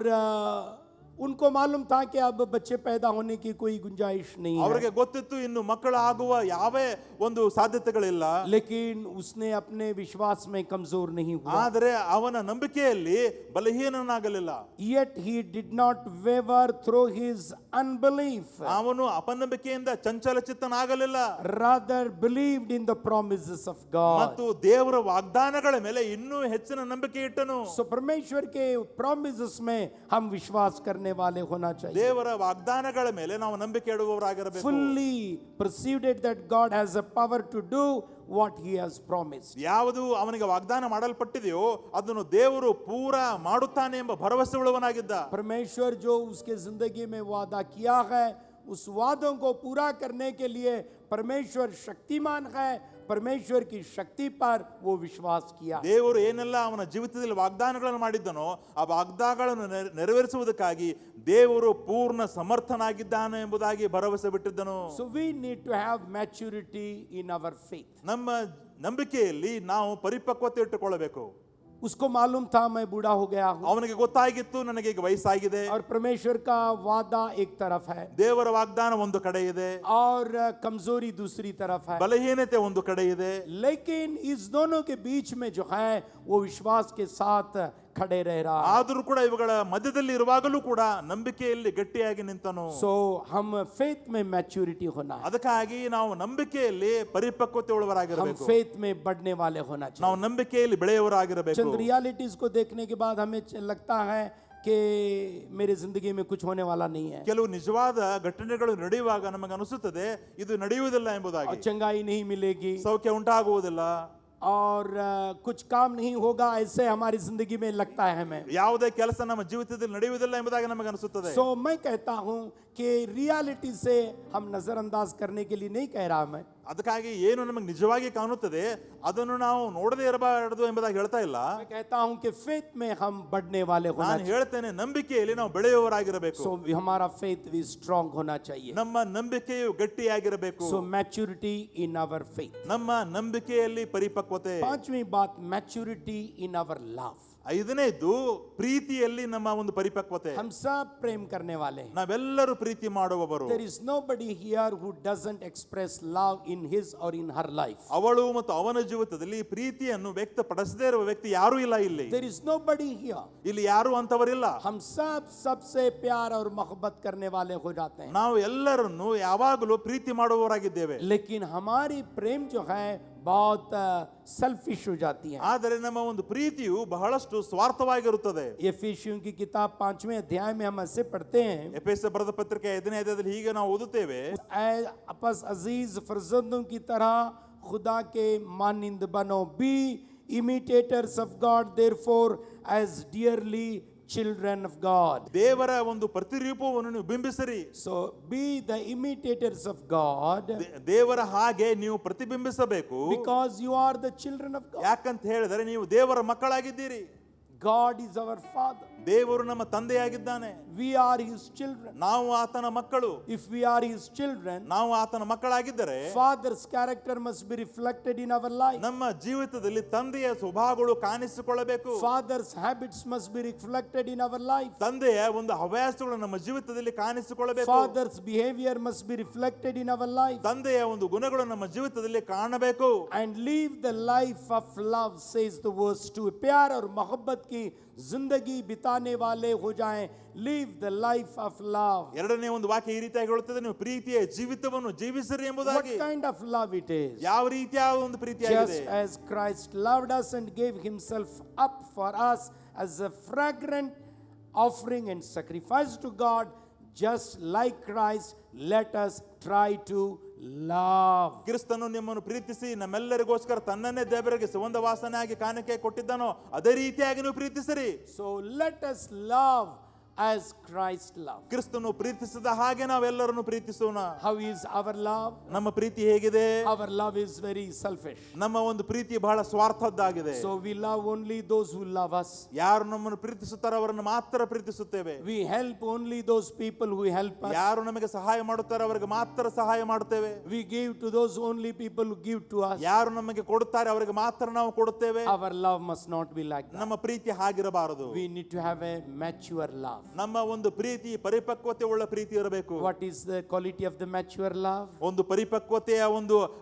उनको मालूम था कि अब बच्चे पैदा होने की कोई गुंजाइश नहीं है, ಅವರಿಗೆ ಗೊತ್ತಿತ್ತು ಇನ್ನು ಮಕ್ಕಳು ಆಗುವ ಯಾವೇ ಒಂದು ಸಾಧ್ಯತೆಗಳಿಲ್ಲ. लेकिन उसने अपने विश्वास में कमजोर नहीं हुआ. ಆದರೆ ಅವನ ನಂಬಿಕೆಯಲ್ಲಿ ಬಲಹೀನನಾಗಲಿಲ್ಲ. Yet he did not waver through his unbelief, ಅವನು ಅಪನಂಬಿಕೆಯಿಂದ ಚಂಚಲಚಿತ್ತನಾಗಲಿಲ್ಲ. rather believed in the promises of God. ಮತ್ತು ದೇವರ ವಾಗ್ದಾನಗಳ ಮೇಲೆ ಇನ್ನೂ ಹೆಚ್ಚಿನ ನಂಬಿಕೆ ಇಟ್ಟನು. So परमेश्वर के promises में हम विश्वास करने वाले होना चाहिए. ದೇವರ ವಾಗ್ದಾನಗಳ ಮೇಲೆ ನಾವು ನಂಬಿಕೆ ಇಡುವವರಾಗಿರಬೇಕು. Fully persuaded that God has a power to do what he has promised. ಯಾವುದು ಅವನಿಗೆ ವಾಗ್ದಾನ ಮಾಡಲ್ಪಟ್ಟಿದೆಯೋ ಅದನ್ನು ದೇವರು ಪೂರಾ ಮಾಡುತ್ತಾನೆ ಎಂಬ ಭರವಸೆ ಉಳ್ಳವನಾಗಿದ್ದ. परमेश्वर जो उसके जिंदगी में वादा किया है, उस वादों को पूरा करने के लिए परमेश्वर शक्तिमान है. परमेश्वर की शक्ति पर वो विश्वास किया. ದೇವರು ಏನೆಲ್ಲ ಅವನ ಜೀವಿತದಲ್ಲಿ ವಾಗ್ದಾನಗಳನ್ನು ಮಾಡಿದ್ದನೋ ಆ ವಾಗ್ದಾನಗಳನ್ನು ನೆರವೇರಿಸುವುದಕ್ಕಾಗಿ ದೇವರು ಪೂರ್ಣ ಸಮರ್ಥನಾಗಿದ್ದಾನೆ ಎಂಬುದಾಗಿ ಭರವಸೆ ಬಿಟ್ಟಿದ್ದನು. So we need to have maturity in our faith. ನಮ್ಮ ನಂಬಿಕೆಯಲ್ಲಿ ನಾವು ಪರಿಪಕ್ವತೆ ಇಟ್ಟುಕೊಳ್ಳಬೇಕು. उसको मालूम था मैं बूढ़ा हो गया हूं, ಅವನಿಗೆ ಗೊತ್ತಾಗಿತ್ತು ನನಗೆ ಈಗ ವಯಸ್ಸಾಗಿದೆ. और परमेश्वर का वादा एक तरफ है ದೇವರ ವಾಗ್ದಾನ ಒಂದು ಕಡೆ ಇದೆ, और कमजोरी दूसरी तरफ है. ಬಲಹೀನತೆ ಒಂದು ಕಡೆ ಇದೆ. लेकिन इस दोनों के बीच में जो है वो विश्वास के साथ खड़े रह रहा है. ಆದರೂ ಕೂಡ ಇವುಗಳ ಮಧ್ಯದಲ್ಲಿ ಇರುವಾಗಲೂ ಕೂಡ ನಂಬಿಕೆಯಲ್ಲಿ ಗಟ್ಟಿಯಾಗಿ ನಿಂತನು. सो हम फेथ में मैच्योरिटी होना है, ಅದಕ್ಕಾಗಿ ನಾವು ನಂಬಿಕೆಯಲ್ಲಿ ಪರಿಪಕ್ವತೆ हम ಉಳ್ಳವರಾಗಿರಬೇಕು. फेथ में बढ़ने वाले होना चाहिए. ನಾವು ನಂಬಿಕೆಯಲ್ಲಿ ಬೆಳೆಯುವವರಾಗಿರಬೇಕು. चंद रियलिटीज को देखने के बाद हमें लगता है कि मेरे जिंदगी में कुछ होने वाला नहीं है, ಕೆಲವು ನಿಜವಾದ ಘಟನೆಗಳು ನಡೆಯುವಾಗ ನಮಗೆ ಅನಿಸುತ್ತದೆ ಇದು ನಡೆಯುವುದಿಲ್ಲ और ಎಂಬುದಾಗಿ. चंगाई नहीं मिलेगी, ಸೌಖ್ಯ ಉಂಟಾಗುವುದಿಲ್ಲ, और कुछ काम नहीं होगा, ऐसे हमारी जिंदगी में लगता है हमें. ಯಾವುದೇ ಕೆಲಸ ನಮ್ಮ ಜೀವಿತದಲ್ಲಿ ನಡೆಯುವುದಿಲ್ಲ ಎಂಬುದಾಗಿ ನಮಗೆ ಅನಿಸುತ್ತದೆ. सो मैं कहता हूं कि रियलिटी से हम नजरअंदाज करने के लिए नहीं कह रहा मैं, ಅದಕ್ಕಾಗಿ ಏನು ನಮಗೆ ನಿಜವಾಗಿ ಕಾಣುತ್ತದೆ ಅದನ್ನು ನಾವು ನೋಡದೇ ಇರಬಾರದು ಎಂಬುದಾಗಿ ಹೇಳ್ತಾ ಇಲ್ಲ. मैं कहता हूं कि फेथ में हम बढ़ने वाले होना ನಾನು चाहिए. ಹೇಳ್ತೇನೆ ನಂಬಿಕೆಯಲ್ಲಿ ನಾವು ಬೆಳೆಯುವವರಾಗಿರಬೇಕು. सो हमारा फेथ भी स्ट्रांग होना चाहिए. ನಮ್ಮ ನಂಬಿಕೆಯು ಗಟ್ಟಿಯಾಗಿರಬೇಕು. सो मैच्योरिटी इन आवर फेथ. ನಮ್ಮ ನಂಬಿಕೆಯಲ್ಲಿ ಪರಿಪಕ್ವತೆ. पांचवी बात, मैच्योरिटी इन आवर लव. ಐದನೇದು ಪ್ರೀತಿಯಲ್ಲಿ ನಮ್ಮ ಒಂದು ಪರಿಪಕ್ವತೆ. हम सब प्रेम करने वाले हैं. ನಾವೆಲ್ಲರೂ ಪ್ರೀತಿ ಮಾಡುವವರು. There is nobody here who doesn't express love in his or in her life. ಅವಳು ಮತ್ತು ಅವನ ಜೀವಿತದಲ್ಲಿ ಪ್ರೀತಿಯನ್ನು ವ್ಯಕ್ತಪಡಿಸದೇ ಇರುವ ವ್ಯಕ್ತಿ ಯಾರೂ ಇಲ್ಲ ಇಲ್ಲಿ. There is nobody here. ಇಲ್ಲಿ ಯಾರು ಅಂತವರಿಲ್ಲ. हम सब सबसे प्यार और मोहब्बत करने वाले हो जाते हैं, ನಾವು ಎಲ್ಲರನ್ನು ಯಾವಾಗಲೂ ಪ್ರೀತಿ ಮಾಡುವವರಾಗಿದ್ದೇವೆ. लेकिन हमारी प्रेम जो है बहुत सेल्फिश हो जाती है. ಆದರೆ ನಮ್ಮ ಒಂದು ಪ್ರೀತಿಯು ಬಹಳಷ್ಟು ಸ್ವಾರ್ಥವಾಗಿರುತ್ತದೆ. एफिसियों की किताब 5वें अध्याय में हम ऐसे पढ़ते हैं, ಎಫೆಸ ಬರೆದ ಪತ್ರಿಕೆ 5ನೇ ಅಧ್ಯಾಯದಲ್ಲಿ ಹೀಗೆ ನಾವು ಓದುತ್ತೇವೆ, आपस अजीज फर्जंदों की तरह खुदा के मानिंद बनो, B imitators of God therefore as dearly children of God. ದೇವರ ಒಂದು ಪ್ರತಿರೂಪವನ್ನು ನೀವು ಬಿಂಬಿಸಿರಿ. So be the imitators of God ದೇವರ ಹಾಗೆ ನೀವು ಪ್ರತಿಬಿಂಬಿಸಬೇಕು. because you are the children of God. ಯಾಕಂತ ಹೇಳಿದರೆ ನೀವು ದೇವರ ಮಕ್ಕಳಾಗಿದ್ದೀರಿ. God is our Father. ದೇವರು ನಮ್ಮ ತಂದೆಯಾಗಿದ್ದಾನೆ. We are His children. ನಾವು ಆತನ ಮಕ್ಕಳು. If we are His children, ನಾವು ಆತನ ಮಕ್ಕಳಾಗಿದ್ದರೆ Father's character must be reflected in our life. ನಮ್ಮ ಜೀವಿತದಲ್ಲಿ ತಂದೆಯ ಸ್ವಭಾವಗಳು ಕಾಣಿಸಿಕೊಳ್ಳಬೇಕು. Father's habits must be reflected in our life. ತಂದೆಯ ಒಂದು ಹವ್ಯಾಸಗಳು ನಮ್ಮ ಜೀವಿತದಲ್ಲಿ ಕಾಣಿಸಿಕೊಳ್ಳಬೇಕು. Father's behavior must be reflected in our life. ತಂದೆಯ ಒಂದು ಗುಣಗಳು ನಮ್ಮ ಜೀವಿತದಲ್ಲಿ ಕಾಣಬೇಕು. And live the life of love, says the verse 2. प्यार और मोहब्बत की की जिंदगी बिताने वाले हो जाएं. Live the life of love. ಎರಡನೇ ಒಂದು ವಾಕ್ಯ ಈ ರೀತಿಯಾಗಿ ಹೇಳುತ್ತದೆ, ನೀವು ಪ್ರೀತಿಯ ಜೀವಿತವನ್ನು ಜೀವಿಸಿರಿ What ಎಂಬುದಾಗಿ. kind of love it is? ಯಾವ ರೀತಿಯ ಒಂದು ಪ್ರೀತಿಯಾಗಿದೆ? Just as Christ loved us and gave himself up for us as a fragrant offering and sacrifice to God, just like Christ, let us try to love. ಕ್ರಿಸ್ತನು ನಿಮ್ಮನ್ನು ಪ್ರೀತಿಸಿ ನಮ್ಮೆಲ್ಲರಿಗೋಸ್ಕರ ತನ್ನನ್ನೇ ದೇವರಿಗೆ ಸುಗಂಧ ವಾಸನೆಯಾಗಿ ಕಾಣಿಕೆ ಕೊಟ್ಟಿದ್ದಾನೋ ಅದೇ ರೀತಿಯಾಗಿ ನೀವು ಪ್ರೀತಿಸಿರಿ. So let us love as Christ loved. ಕ್ರಿಸ್ತನು ಪ್ರೀತಿಸಿದ ಹಾಗೆ ನಾವೆಲ್ಲರನ್ನು ಪ್ರೀತಿಸೋಣ. How is our love? ನಮ್ಮ ಪ್ರೀತಿ ಹೇಗಿದೆ? Our love is very selfish. ನಮ್ಮ ಒಂದು ಪ್ರೀತಿ ಬಹಳ ಸ್ವಾರ್ಥದ್ದಾಗಿದೆ. So we love only those who love us. ಯಾರು ನಮ್ಮನ್ನು ಪ್ರೀತಿಸುತ್ತಾರೋ ಅವರನ್ನು ಮಾತ್ರ ಪ್ರೀತಿಸುತ್ತೇವೆ. We help only those people who help us. ಯಾರು ನಮಗೆ ಸಹಾಯ ಮಾಡುತ್ತಾರೋ ಅವರಿಗೆ ಮಾತ್ರ ಸಹಾಯ ಮಾಡುತ್ತೇವೆ. We give to those only people who give to us. ಯಾರು ನಮಗೆ ಕೊಡುತ್ತಾರೆ ಅವರಿಗೆ ಮಾತ್ರ ನಾವು ಕೊಡುತ್ತೇವೆ. Our love must not be like that. ನಮ್ಮ ಪ್ರೀತಿ ಹಾಗಿರಬಾರದು. We need to have a mature love. ನಮ್ಮ ಒಂದು ಪ್ರೀತಿ ಪರಿಪಕ್ವತೆ ಉಳ್ಳ ಪ್ರೀತಿ ಇರಬೇಕು. What is the quality of the mature love? ಒಂದು ಪರಿಪಕ್ವತೆಯ ಒಂದು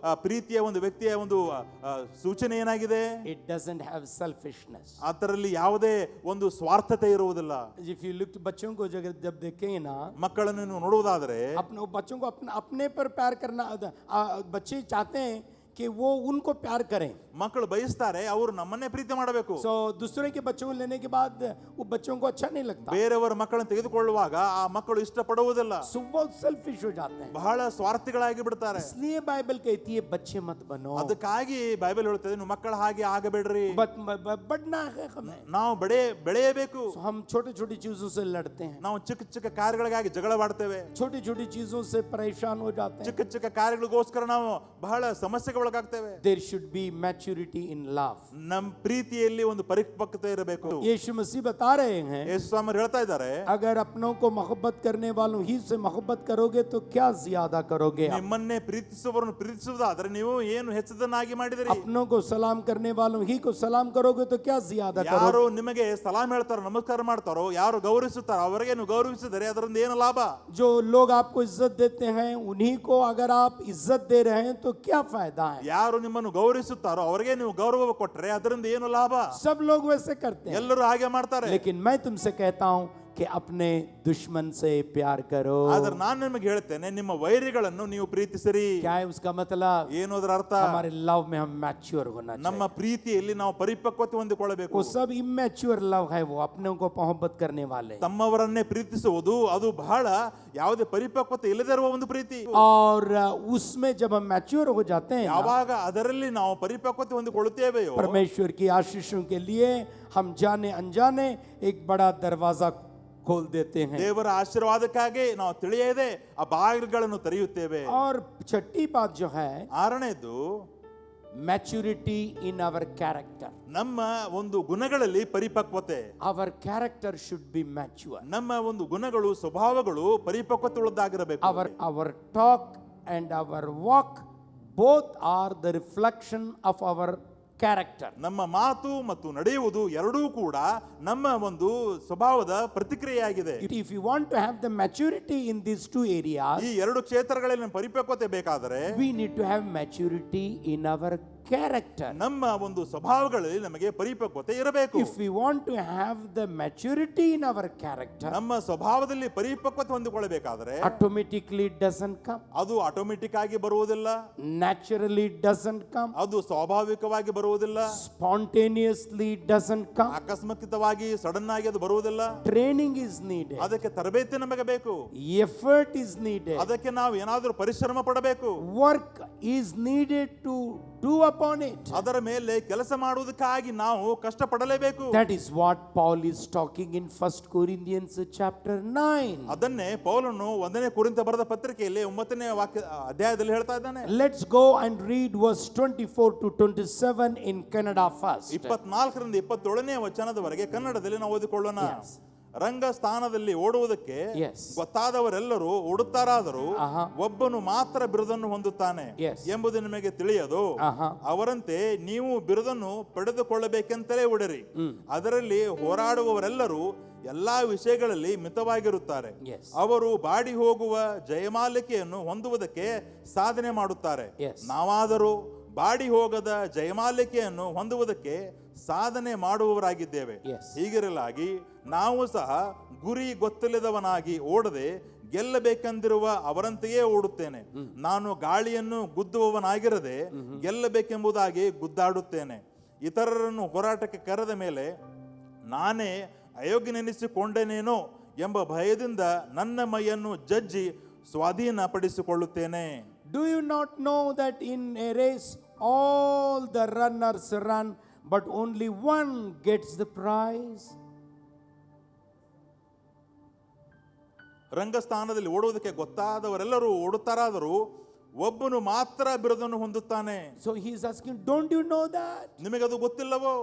ಪ್ರೀತಿಯ ಒಂದು ವ್ಯಕ್ತಿಯ ಒಂದು ಸೂಚನೆ ಏನಾಗಿದೆ? It doesn't have selfishness. ಅದರಲ್ಲಿ ಯಾವುದೇ ಒಂದು ಸ್ವಾರ್ಥತೆ ಇರುವುದಿಲ್ಲ. If you look to बच्चों को जब देखेंगे ना, ಮಕ್ಕಳನ್ನು ನೀವು ನೋಡುವುದಾದರೆ अपने बच्चों को अपने पर प्यार करना, बच्चे चाहते हैं कि वो उनको प्यार करें. ಮಕ್ಕಳು ಬಯಸ್ತಾರೆ ಅವರು ನಮ್ಮನ್ನೇ ಪ್ರೀತಿ ಮಾಡಬೇಕು. So दूसरे के बच्चों को लेने के बाद वो बच्चों को अच्छा नहीं लगता. ಬೇರೆಯವರ ಮಕ್ಕಳನ್ನು ತೆಗೆದುಕೊಳ್ಳುವಾಗ ಆ ಮಕ್ಕಳು ಇಷ್ಟಪಡುವುದಿಲ್ಲ. So बहुत selfish हो जाते हैं. ಬಹಳ ಸ್ವಾರ್ಥಿಗಳಾಗಿ ಬಿಡ್ತಾರೆ. इसलिए बाइबल कहती है बच्चे मत बनो. ಅದಕ್ಕಾಗಿ ಬೈಬಲ್ ಹೇಳುತ್ತದೆ ನೀವು ಮಕ್ಕಳ ಹಾಗೆ ಆಗಬೇಡ್ರಿ. बढ़ना है हमें. ನಾವು ಬೆಳೆಯಬೇಕು. So हम छोटी छोटी चीजों से लड़ते हैं. ನಾವು ಚಿಕ್ಕ ಚಿಕ್ಕ ಕಾರ್ಯಗಳಿಗಾಗಿ ಜಗಳ ಮಾಡ್ತೇವೆ. छोटी छोटी चीजों से परेशान हो जाते हैं. ಚಿಕ್ಕ ಚಿಕ್ಕ ಕಾರ್ಯಗಳಿಗೋಸ್ಕರ ನಾವು ಬಹಳ ಸಮಸ್ಯೆಗೆ ಒಳಗಾಗ್ತೇವೆ. There should be maturity in love. ನಮ್ಮ ಪ್ರೀತಿಯಲ್ಲಿ ಒಂದು ಪರಿಪಕ್ವತೆ ಇರಬೇಕು. यीशु मसीह बता रहे हैं, ಯೇಸು ಸ್ವಾಮಿ ಹೇಳ್ತಾ ಇದ್ದಾರೆ, अगर अपनों को मोहब्बत करने वालों ही से मोहब्बत करोगे तो क्या ज्यादा करोगे? ನಿಮ್ಮನ್ನೇ ಪ್ರೀತಿಸುವವರನ್ನು ಪ್ರೀತಿಸುವುದಾದರೆ ನೀವು ಏನು ಹೆಚ್ಚದನ್ನಾಗಿ ಮಾಡಿದಿರಿ? अपनों को सलाम करने वालों ही को सलाम करोगे तो क्या ज्यादा करोगे? ಯಾರು ನಿಮಗೆ ಸಲಾಮ್ ಹೇಳ್ತಾರೋ ನಮಸ್ಕಾರ ಮಾಡ್ತಾರೋ ಯಾರು ಗೌರವಿಸುತ್ತಾರೋ ಅವರಿಗೆ ನೀವು ಗೌರವಿಸಿದರೆ ಅದರಿಂದ ಏನು ಲಾಭ? जो लोग आपको इज्जत देते हैं उन्हीं को अगर आप इज्जत दे रहे हैं तो क्या फायदा है? ಯಾರು ನಿಮ್ಮನ್ನು ಗೌರವಿಸುತ್ತಾರೋ ಅವರಿಗೆ ನೀವು ಗೌರವ ಕೊಟ್ಟರೆ ಅದರಿಂದ ಏನು ಲಾಭ? सब लोग वैसे करते हैं, ಎಲ್ಲರೂ ಹಾಗೆ ಮಾಡ್ತಾರೆ. लेकिन मैं तुमसे कहता हूं कि अपने दुश्मन से प्यार करो. ಆದ್ರೆ ನಾನು ನಿಮಗೆ ಹೇಳ್ತೇನೆ ನಿಮ್ಮ ವೈರಿಗಳನ್ನು ನೀವು ಪ್ರೀತಿಸಿರಿ. क्या है उसका मतलब? ಏನು ಅದರ ಅರ್ಥ? हमारे लव में हम मैच्योर होना ನಮ್ಮ चाहिए. ಪ್ರೀತಿಯಲ್ಲಿ ನಾವು ಪರಿಪಕ್ವತೆ ಹೊಂದಿಕೊಳ್ಳಬೇಕು. वो सब इमेच्योर लव है, वो अपनों को मोहब्बत करने वाले. ತಮ್ಮವರನ್ನೇ ಪ್ರೀತಿಸುವುದು ಅದು ಬಹಳ ಯಾವುದೇ ಪರಿಪಕ್ವತೆ ಇಲ್ಲದಿರುವ ಒಂದು ಪ್ರೀತಿ. और उसमें जब हम मैच्योर हो जाते हैं ना, ಯಾವಾಗ ಅದರಲ್ಲಿ ನಾವು ಪರಿಪಕ್ವತೆ ಹೊಂದಿಕೊಳ್ಳುತ್ತೇವೆಯೋ परमेश्वर की आशीषों के लिए हम जाने अनजाने एक बड़ा दरवाजा खोल देते हैं. ದೇವರ ಆಶೀರ್ವಾದಕ್ಕಾಗಿ ನಾವು ತಿಳಿಯದೆ ಆ ಬಾಗಿಲುಗಳನ್ನು ತೆರೆಯುತ್ತೇವೆ. और छठी बात जो है, ಆರನೇದು मैच्योरिटी इन आवर कैरेक्टर. ನಮ್ಮ ಒಂದು ಗುಣಗಳಲ್ಲಿ ಪರಿಪಕ್ವತೆ. Our character should be mature. ನಮ್ಮ ಒಂದು ಗುಣಗಳು ಸ್ವಭಾವಗಳು ಪರಿಪಕ್ವತೆ ಉಳ್ಳದಾಗಿರಬೇಕು. Our talk and our walk both are the reflection of our character. ನಮ್ಮ ಮಾತು ಮತ್ತು ನಡೆಯುವುದು ಎರಡೂ ಕೂಡ ನಮ್ಮ ಒಂದು ಸ್ವಭಾವದ ಪ್ರತಿಕ್ರಿಯೆಯಾಗಿದೆ. If you want to have the maturity in these two areas, ಈ ಎರಡು ಕ್ಷೇತ್ರಗಳಲ್ಲಿ ಪರಿಪಕ್ವತೆ ಬೇಕಾದರೆ we need to have maturity in our character. ನಮ್ಮ ಒಂದು ಸ್ವಭಾವಗಳಲ್ಲಿ ನಮಗೆ ಪರಿಪಕ್ವತೆ ಇರಬೇಕು. If we want to have the maturity in our character, ನಮ್ಮ ಸ್ವಭಾವದಲ್ಲಿ ಪರಿಪಕ್ವತೆ ಹೊಂದಿಕೊಳ್ಳಬೇಕಾದರೆ automatically it doesn't come. ಅದು ಆಟೋಮೆಟಿಕ್ ಆಗಿ ಬರುವುದಿಲ್ಲ. Naturally it doesn't come. ಅದು ಸ್ವಾಭಾವಿಕವಾಗಿ ಬರುವುದಿಲ್ಲ. Spontaneously it doesn't come. ಅಕಸ್ಮಾತ್ವಾಗಿ ಸಡನ್ ಆಗಿ ಅದು ಬರುವುದಿಲ್ಲ. Training is needed. ಅದಕ್ಕೆ ತರಬೇತಿ ನಮಗೆ ಬೇಕು. Effort is needed. ಅದಕ್ಕೆ ನಾವು ಏನಾದರೂ ಪರಿಶ್ರಮ ಪಡಬೇಕು. Work is needed to do upon it. ಅದರ ಮೇಲೆ ಕೆಲಸ ಮಾಡುವುದಕ್ಕಾಗಿ ನಾವು ಕಷ್ಟಪಡಲೇಬೇಕು. That is what Paul is talking in 1 Corinthians chapter 9. ಅದನ್ನೇ ಪೌಲನು 1ನೇ ಕೊರಿಂಥ ಬರೆದ ಪತ್ರಿಕೆಯಲ್ಲಿ 9ನೇ ಅಧ್ಯಾಯದಲ್ಲಿ ಹೇಳ್ತಾ ಇದ್ದಾನೆ. Let's go and read verse 24 to 27 in Kannada first. 24ರಿಂದ 27ನೇ ವಚನದವರೆಗೆ ಕನ್ನಡದಲ್ಲಿ ನಾವು ಓದಿಕೊಳ್ಳೋಣ. ರಂಗಸ್ಥಾನದಲ್ಲಿ ಓಡುವುದಕ್ಕೆ ಗೊತ್ತಾದವರೆಲ್ಲರೂ ಓಡುತ್ತಾರಾದರೂ ಒಬ್ಬನು ಮಾತ್ರ ಬಿರುದನ್ನು ಹೊಂದುತ್ತಾನೆ ಎಂಬುದು ನಿಮಗೆ ತಿಳಿಯದು. ಅವರಂತೆ ನೀವು ಬಿರುದನ್ನು ಪಡೆದುಕೊಳ್ಳಬೇಕೆಂತಲೇ ಓಡಿರಿ. ಅದರಲ್ಲಿ ಹೋರಾಡುವವರೆಲ್ಲರೂ ಎಲ್ಲಾ ವಿಷಯಗಳಲ್ಲಿ ಮಿತವಾಗಿರುತ್ತಾರೆ. ಅವರು ಬಾಡಿ ಹೋಗುವ ಜಯಮಾಲಿಕೆಯನ್ನು ಹೊಂದುವುದಕ್ಕೆ ಸಾಧನೆ ಮಾಡುತ್ತಾರೆ. ನಾವಾದರೂ ಬಾಡಿ ಹೋಗದ ಜಯಮಾಲಿಕೆಯನ್ನು ಹೊಂದುವುದಕ್ಕೆ ಸಾಧನೆ ಮಾಡುವವರಾಗಿದ್ದೇವೆ. Yes. ಹೀಗಿರಲಾಗಿ ನಾವು ಸಹ ಗುರಿ ಗೊತ್ತಿಲ್ಲದವನಾಗಿ ಓಡದೆ ಗೆಲ್ಲಬೇಕೆಂದಿರುವ ಅವರಂತೆಯೇ ಓಡುತ್ತೇನೆ. ನಾನು ಗಾಳಿಯನ್ನು ಗುದ್ದುವವನಾಗಿರದೆ ಗೆಲ್ಲಬೇಕೆಂಬುದಾಗಿ ಗುದ್ದಾಡುತ್ತೇನೆ. ಇತರರನ್ನು ಹೋರಾಟಕ್ಕೆ ಕರೆದ ಮೇಲೆ ನಾನೇ ಅಯೋಗ್ಯನೆನಿಸಿಕೊಂಡೇನೇನೋ ಎಂಬ ಭಯದಿಂದ ನನ್ನ ಮೈಯನ್ನು ಜಜ್ಜಿ ಸ್ವಾಧೀನಪಡಿಸಿಕೊಳ್ಳುತ್ತೇನೆ. Do you not know that in a race all the runners run, but only one gets the prize? ರಂಗಸ್ಥಾನದಲ್ಲಿ ಓಡುವುದಕ್ಕೆ ಗೊತ್ತಾದವರೆಲ್ಲರೂ ಓಡುತ್ತಾರಾದರೂ ಒಬ್ಬನು ಮಾತ್ರ ಬಿರುದನ್ನು ಹೊಂದುತ್ತಾನೆ. So he is asking, don't you know that? ನಿಮಗದು ಗೊತ್ತಿಲ್ಲವೋ?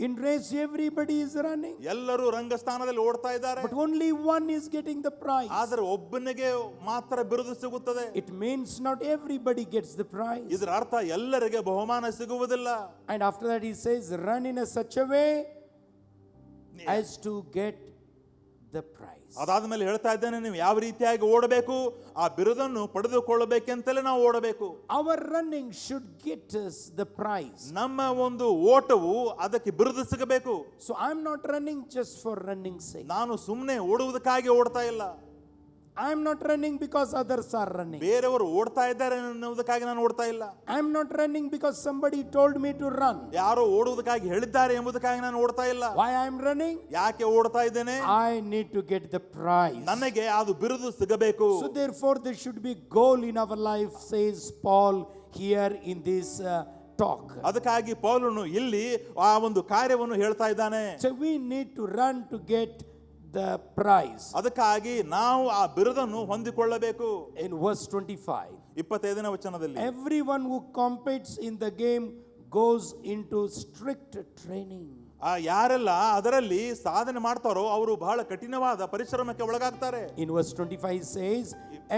In race everybody is running, ಎಲ್ಲರೂ ರಂಗಸ್ಥಾನದಲ್ಲಿ ಓಡ್ತಾ ಇದ್ದಾರೆ, but only one is getting the prize. ಆದರೆ ಒಬ್ಬನಿಗೆ ಮಾತ್ರ ಬಿರುದು ಸಿಗುತ್ತದೆ. It means not everybody gets the prize. ಇದರ ಅರ್ಥ ಎಲ್ಲರಿಗೆ ಬಹುಮಾನ ಸಿಗುವುದಿಲ್ಲ. And after that he says, run in a such a way as to get the prize. ಅದಾದ ಮೇಲೆ ಹೇಳ್ತಾ ಇದ್ದೇನೆ, ನೀವು ಯಾವ ರೀತಿಯಾಗಿ ಓಡಬೇಕು, ಆ ಬಿರುದನ್ನು ಪಡೆದುಕೊಳ್ಳಬೇಕೆಂತಲೇ ನಾವು ಓಡಬೇಕು. Our running should get us the prize. ನಮ್ಮ ಒಂದು ಓಟವು ಅದಕ್ಕೆ ಬಿರುದು ಸಿಗಬೇಕು. So I'm not running just for running sake. ನಾನು ಸುಮ್ಮನೆ ಓಡುವುದಕ್ಕಾಗಿ ಓಡ್ತಾ ಇಲ್ಲ. I'm not running because others are running. ಬೇರೆಯವರು ಓಡ್ತಾ ಇದ್ದಾರೆ ಅನ್ನುವುದಕ್ಕಾಗಿ ನಾನು ಓಡ್ತಾ ಇಲ್ಲ. I'm not running because somebody told me to run. ಯಾರೋ ಓಡುವುದಕ್ಕಾಗಿ ಹೇಳಿದ್ದಾರೆ ಎಂಬುದಕ್ಕಾಗಿ ನಾನು ಓಡ್ತಾ ಇಲ್ಲ. Why I'm running? ಯಾಕೆ ಓಡ್ತಾ ಇದ್ದೇನೆ? I need to get the prize. ನನಗೆ ಅದು ಬಿರುದು ಸಿಗಬೇಕು. So therefore there should be goal in our life, says Paul here in this talk. ಅದಕ್ಕಾಗಿ ಪೌಲನು ಇಲ್ಲಿ ಆ ಒಂದು ಕಾರ್ಯವನ್ನು ಹೇಳ್ತಾ ಇದ್ದಾನೆ. So we need to run to get the prize. ಅದಕ್ಕಾಗಿ ನಾವು ಆ ಬಿರುದನ್ನು ಹೊಂದಿಕೊಳ್ಳಬೇಕು. In verse 25, 25ನೇ ವಚನದಲ್ಲಿ, everyone who competes in the game goes into strict training. ಯಾರೆಲ್ಲ ಅದರಲ್ಲಿ ಸಾಧನೆ ಮಾಡ್ತಾರೋ ಅವರು ಬಹಳ ಕಠಿಣವಾದ ಪರಿಶ್ರಮಕ್ಕೆ ಒಳಗಾಗ್ತಾರೆ. In verse 25 says,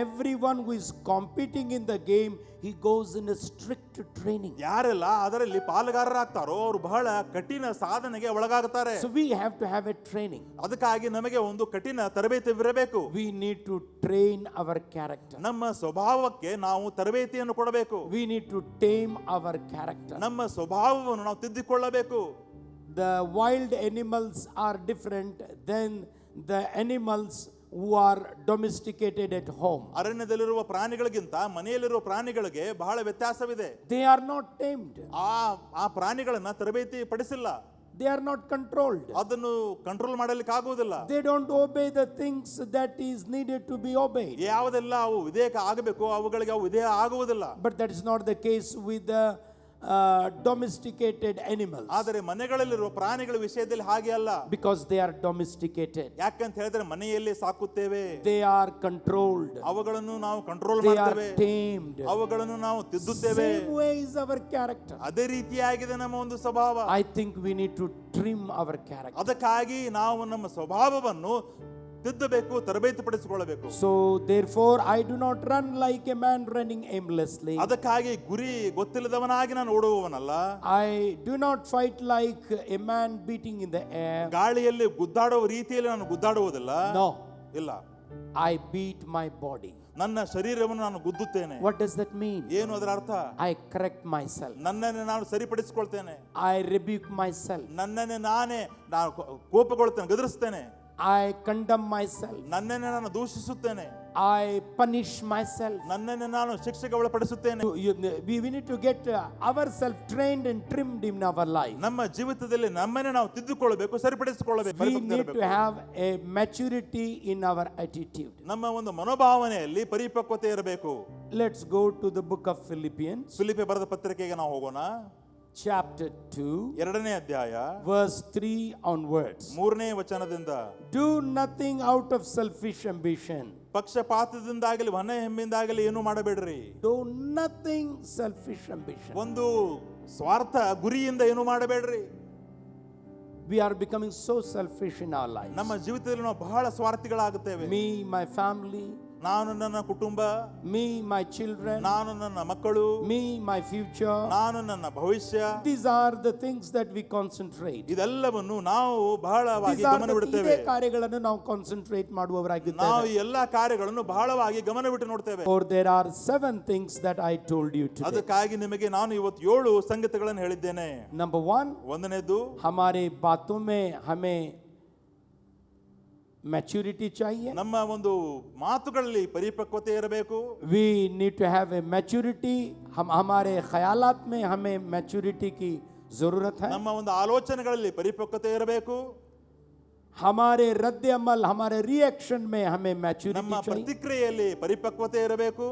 everyone who is competing in the game, he goes in a strict training. ಯಾರೆಲ್ಲ ಅದರಲ್ಲಿ ಪಾಲುಗಾರರಾಗ್ತಾರೋ ಅವರು ಬಹಳ ಕಠಿಣ ಸಾಧನೆಗೆ ಒಳಗಾಗುತ್ತಾರೆ. So we have to have a training. ಅದಕ್ಕಾಗಿ ನಮಗೆ ಒಂದು ಕಠಿಣ ತರಬೇತಿ ಇರಬೇಕು. We need to train our character. ನಮ್ಮ ಸ್ವಭಾವಕ್ಕೆ ನಾವು ತರಬೇತಿಯನ್ನು ಕೊಡಬೇಕು. We need to tame our character. ನಮ್ಮ ಸ್ವಭಾವವನ್ನು ನಾವು ತಿದ್ದಿಕೊಳ್ಳಬೇಕು. The wild animals are different than the animals who are domesticated at home. ಅರಣ್ಯದಲ್ಲಿರುವ ಪ್ರಾಣಿಗಳಿಗಿಂತ ಮನೆಯಲ್ಲಿರುವ ಪ್ರಾಣಿಗಳಿಗೆ ಬಹಳ ವ್ಯತ್ಯಾಸವಿದೆ. They are not tamed. ಆ ಪ್ರಾಣಿಗಳನ್ನ ತರಬೇತಿ ಪಡಿಸಿಲ್ಲ. They are not controlled. ಅದನ್ನು ಕಂಟ್ರೋಲ್ ಮಾಡಲಿಕ್ಕೆ ಆಗುವುದಿಲ್ಲ. They don't obey the things that is needed to be obeyed. ಯಾವುದೆಲ್ಲ ಅವು ವಿಧೇಯಕ ಆಗಬೇಕು ಅವುಗಳಿಗೆ ಅವು ವಿಧೇಯ ಆಗುವುದಿಲ್ಲ. But that is not the case with the domesticated animals. ಆದರೆ ಮನೆಗಳಲ್ಲಿರುವ ಪ್ರಾಣಿಗಳ ವಿಷಯದಲ್ಲಿ ಹಾಗೆ ಅಲ್ಲ. Because they are domesticated. ಯಾಕಂತ ಹೇಳಿದ್ರೆ ಮನೆಯಲ್ಲಿ ಸಾಕುತ್ತೇವೆ. They are controlled. ಅವುಗಳನ್ನು ನಾವು ಕಂಟ್ರೋಲ್ They ಮಾಡ್ತೇವೆ. are tamed. ಅವುಗಳನ್ನು ನಾವು ತಿದ್ದುತ್ತೇವೆ. Same way is our character. ಅದೇ ರೀತಿಯಾಗಿದೆ ನಮ್ಮ ಒಂದು ಸ್ವಭಾವ. I think we need to trim our character. ಅದಕ್ಕಾಗಿ ನಾವು ನಮ್ಮ ಸ್ವಭಾವವನ್ನು ತಿದ್ದಬೇಕು, ತರಬೇತಿ ಪಡಿಸಿಕೊಳ್ಳಬೇಕು. So therefore I do not run like a man running aimlessly. ಅದಕ್ಕಾಗಿ ಗುರಿ ಗೊತ್ತಿಲ್ಲದವನಾಗಿ ನಾನು ಓಡುವವನಲ್ಲ. I do not fight like a man beating in the air. ಗಾಳಿಯಲ್ಲಿ ಗುದ್ದಾಡುವ ರೀತಿಯಲ್ಲಿ ನಾನು ಗುದ್ದಾಡುವುದಿಲ್ಲ. No. ಇಲ್ಲ. I beat my body. ನನ್ನ ಶರೀರವನ್ನು ನಾನು ಗುದ್ದುತ್ತೇನೆ. What does that mean? ಏನು ಅದರ ಅರ್ಥ? I correct myself. ನನ್ನನ್ನೇ ನಾನು ಸರಿಪಡಿಸಿಕೊಳ್ತೇನೆ. I rebuke myself. ನನ್ನನ್ನೇ ನಾನೇ ನಾನು ಕೋಪಗೊಳ್ತೇನೆ, ಗದರಿಸ್ತೇನೆ. I condemn myself. ನನ್ನನ್ನೇ ನಾನು ದೂಷಿಸುತ್ತೇನೆ. I punish myself. ನನ್ನನ್ನೇ ನಾನು ಶಿಕ್ಷೆಗೆ ಒಳಪಡಿಸುತ್ತೇನೆ. We need to get ourselves trained and trimmed in our life. ನಮ್ಮ ಜೀವಿತದಲ್ಲಿ ನಮ್ಮನ್ನೇ ನಾವು ತಿದ್ದುಕೊಳ್ಳಬೇಕು, ಸರಿಪಡಿಸಿಕೊಳ್ಳಬೇಕು. We need to have a maturity in our attitude. ನಮ್ಮ ಒಂದು ಮನೋಭಾವನೆಯಲ್ಲಿ ಪರಿಪಕ್ವತೆ ಇರಬೇಕು. Let's go to the book of Philippians. Philippi ಬರೆದ ಪತ್ರಿಕೆಗೆ ನಾವು ಹೋಗೋಣ. Chapter 2, 2ನೇ ಅಧ್ಯಾಯ, verse 3 onwards. 3ನೇ ವಚನದಿಂದ, Do nothing out of selfish ambition. ಪಕ್ಷಪಾತದಿಂದಾಗಲಿ ಹೊನೆ ಹೆಮ್ಮಿಂದಾಗಲಿ ಏನು ಮಾಡಬೇಡ್ರಿ. Do nothing selfish ambition. ಒಂದು ಸ್ವಾರ್ಥ ಗುರಿಯಿಂದ ಏನು ಮಾಡಬೇಡ್ರಿ. We are becoming so selfish in our lives. ನಮ್ಮ ಜೀವಿತದಲ್ಲಿ ನಾವು ಬಹಳ ಸ್ವಾರ್ಥಿಗಳಾಗುತ್ತೇವೆ. Me, my family, ನಾನು ನನ್ನ ಕುಟುಂಬ, me, my children, ನಾನು ನನ್ನ ಮಕ್ಕಳು, me, my future. ನಾನು ನನ್ನ ಭವಿಷ್ಯ. These are the things that we concentrate. ಇದೆಲ್ಲವನ್ನು ನಾವು ಬಹಳವಾಗಿ These are ಗಮನ the ಬಿಡುತ್ತೇವೆ. ಇದೇ ಕಾರ್ಯಗಳನ್ನು ನಾವು ಕಾನ್ಸಂಟ್ರೇಟ್ ಮಾಡುವವರಾಗಿದ್ದೇವೆ. ನಾವು ಈ ಎಲ್ಲಾ ಕಾರ್ಯಗಳನ್ನು ಬಹಳವಾಗಿ ಗಮನ ಬಿಟ್ಟು ನೋಡ್ತೇವೆ. Or there are 7 things that I told you today. ಅದಕ್ಕಾಗಿ ನಿಮಗೆ ನಾನು ಇವತ್ತು 7 ಸಂಗತಿಗಳನ್ನು ಹೇಳಿದ್ದೇನೆ. Number 1, ಒಂದನೇದು, हमारे बातों में हमें मैच्योरिटी चाहिए. ನಮ್ಮ ಒಂದು ಮಾತುಗಳಲ್ಲಿ ಪರಿಪಕ್ವತೆ ಇರಬೇಕು. We need to have a maturity. हम हमारे ख्यालात में हमें मैच्योरिटी की जरूरत है. ನಮ್ಮ ಒಂದು ಆಲೋಚನೆಗಳಲ್ಲಿ ಪರಿಪಕ್ವತೆ ಇರಬೇಕು. हमारे रद्द अमल, हमारे रिएक्शन में हमें ನಮ್ಮ मैच्योरिटी चाहिए. ಪ್ರತಿಕ್ರಿಯೆಯಲ್ಲಿ ಪರಿಪಕ್ವತೆ ಇರಬೇಕು.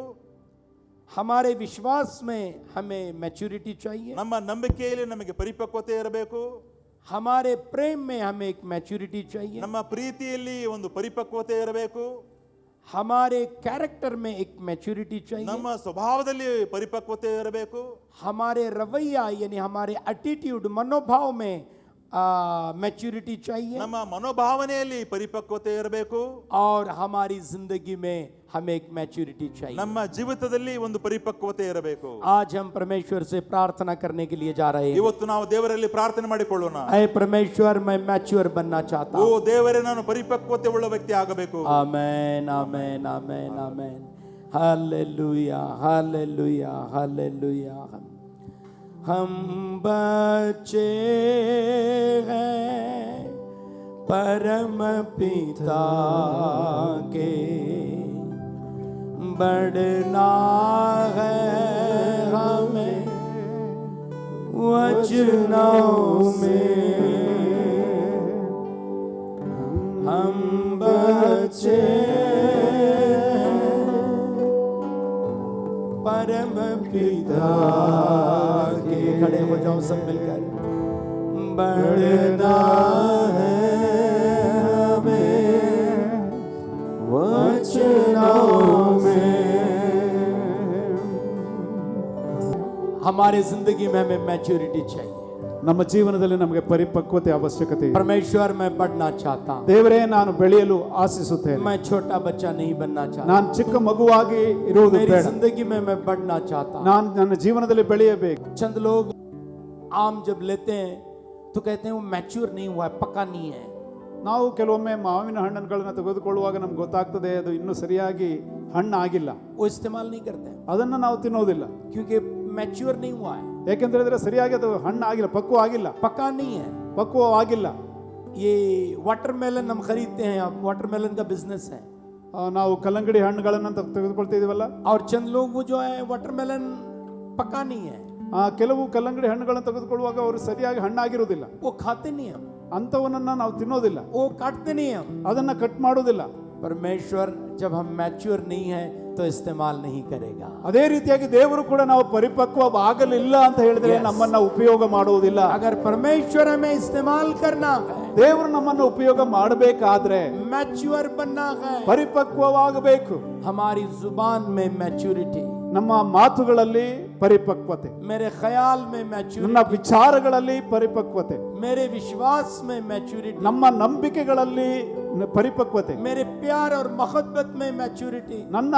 हमारे विश्वास में हमें मैच्योरिटी चाहिए. ನಮ್ಮ ನಂಬಿಕೆಯಲ್ಲಿ ನಮಗೆ ಪರಿಪಕ್ವತೆ ಇರಬೇಕು. हमारे प्रेम में हमें एक मैच्योरिटी चाहिए. ನಮ್ಮ ಪ್ರೀತಿಯಲ್ಲಿ ಒಂದು ಪರಿಪಕ್ವತೆ ಇರಬೇಕು. हमारे कैरेक्टर में एक मैच्योरिटी चाहिए. ನಮ್ಮ ಸ್ವಭಾವದಲ್ಲಿ ಪರಿಪಕ್ವತೆ ಇರಬೇಕು. हमारे रवैया यानी हमारे एटीट्यूड, मनोभाव में मैच्योरिटी चाहिए. ನಮ್ಮ ಮನೋಭಾವನೆಯಲ್ಲಿ ಪರಿಪಕ್ವತೆ ಇರಬೇಕು. और हमारी जिंदगी में हमें एक मैच्योरिटी चाहिए. ನಮ್ಮ ಜೀವಿತದಲ್ಲಿ ಒಂದು ಪರಿಪಕ್ವತೆ ಇರಬೇಕು. आज हम परमेश्वर से प्रार्थना करने के लिए जा रहे हैं. ಇವತ್ತು ನಾವು ದೇವರಲ್ಲಿ ಪ್ರಾರ್ಥನೆ ಮಾಡಿಕೊಳ್ಳೋಣ. ऐ परमेश्वर, मैं मैच्योर बनना चाहता ಓ हूँ. ದೇವರೇ, ನಾನು ಪರಿಪಕ್ವತೆ ಉಳ್ಳ ವ್ಯಕ್ತಿ ಆಗಬೇಕು. Amen, amen, amen, amen. Hallelujah, hallelujah, hallelujah. हम बच्चे हैं परम पिता के, बढ़ना है हमें वचनों में. हम बच्चे परम पिता के, खड़े हो जाओ सब मिलकर. बढ़ना है हमें वचनों में. हमारे जिंदगी में हमें मैच्योरिटी चाहिए. ನಮ್ಮ ಜೀವನದಲ್ಲಿ ನಮಗೆ ಪರಿಪಕ್ವತೆ ಅವಶ್ಯಕತೆ ಇದೆ. परमेश्वर, मैं बढ़ना चाहता हूँ. ದೇವರೇ, ನಾನು ಬೆಳೆಯಲು ಆಶಿಸುತ್ತೇನೆ. मैं छोटा बच्चा नहीं बनना चाहता. ನಾನು ಚಿಕ್ಕ ಮಗುವಾಗಿ ಇರುವುದು मेरी ಬೇಡ. जिंदगी में मैं बढ़ना चाहता हूँ. ನಾನು ನನ್ನ ಜೀವನದಲ್ಲಿ ಬೆಳೆಯಬೇಕು. चंद लोग आम जब लेते हैं तो कहते हैं वो मैच्योर नहीं हुआ है, पक्का नहीं है. ನಾವು ಕೆಲವೊಮ್ಮೆ ಮಾವಿನ ಹಣ್ಣುಗಳನ್ನು ತೆಗೆದುಕೊಳ್ಳುವಾಗ ನಮ್ಗೆ ಗೊತ್ತಾಗ್ತದೆ ಅದು ಇನ್ನೂ ಸರಿಯಾಗಿ ಹಣ್ಣು ಆಗಿಲ್ಲ. वो इस्तेमाल नहीं करते हैं ಅದನ್ನು ನಾವು ತಿನ್ನೋದಿಲ್ಲ. क्योंकि मैच्योर नहीं हुआ है, ಯಾಕೆಂತ ಹೇಳಿದ್ರೆ ಸರಿಯಾಗಿ ಅದು ಹಣ್ಣು ಆಗಿಲ್ಲ, ಪಕ್ವ ಆಗಿಲ್ಲ, पक्का नहीं है. ಪಕ್ವ ಆಗಿಲ್ಲ. ये वाटरमेलन हम खरीदते हैं, अब वाटरमेलन का बिजनेस है. ನಾವು ಕಲ್ಲಂಗಡಿ ಹಣ್ಣುಗಳನ್ನು ತೆಗೆದುಕೊಳ್ತಿದೀವಲ್ಲ, और चंद लोग वो जो है वाटरमेलन पक्का नहीं है, ಕೆಲವು ಕಲ್ಲಂಗಡಿ ಹಣ್ಣುಗಳನ್ನು ತೆಗೆದುಕೊಳ್ಳುವಾಗ ಅವರು ಸರಿಯಾಗಿ ಹಣ್ಣಾಗಿರುವುದಿಲ್ಲ. वो खाते नहीं हम, ಅಂಥವನ್ನ ನಾವು ತಿನ್ನೋದಿಲ್ಲ, वो काटते नहीं हम. ಅದನ್ನ ಕಟ್ ಮಾಡೋದಿಲ್ಲ. परमेश्वर जब हम मैच्योर नहीं है तो इस्तेमाल नहीं करेगा. ಅದೇ ರೀತಿಯಾಗಿ ದೇವರು ಕೂಡ ನಾವು ಪರಿಪಕ್ವ ಆಗಲಿಲ್ಲ ಅಂತ ಹೇಳಿದ್ರೆ ನಮ್ಮನ್ನ ಉಪಯೋಗ ಮಾಡುವುದಿಲ್ಲ. अगर परमेश्वर हमें इस्तेमाल करना है, ದೇವರು ನಮ್ಮನ್ನು ಉಪಯೋಗ ಮಾಡಬೇಕಾದ್ರೆ मैच्योर बनना है, ಪರಿಪಕ್ವವಾಗಬೇಕು. हमारी जुबान में मैच्योरिटी, ನಮ್ಮ ಮಾತುಗಳಲ್ಲಿ ಪರಿಪಕ್ವತೆ, मेरे ख्याल में ನನ್ನ मैच्योरिटी, ವಿಚಾರಗಳಲ್ಲಿ ಪರಿಪಕ್ವತೆ, मेरे विश्वास में मैच्योरिटी, ನಮ್ಮ ನಂಬಿಕೆಗಳಲ್ಲಿ ಪರಿಪಕ್ವತೆ, मेरे प्यार और मोहब्बत में मैच्योरिटी, ನನ್ನ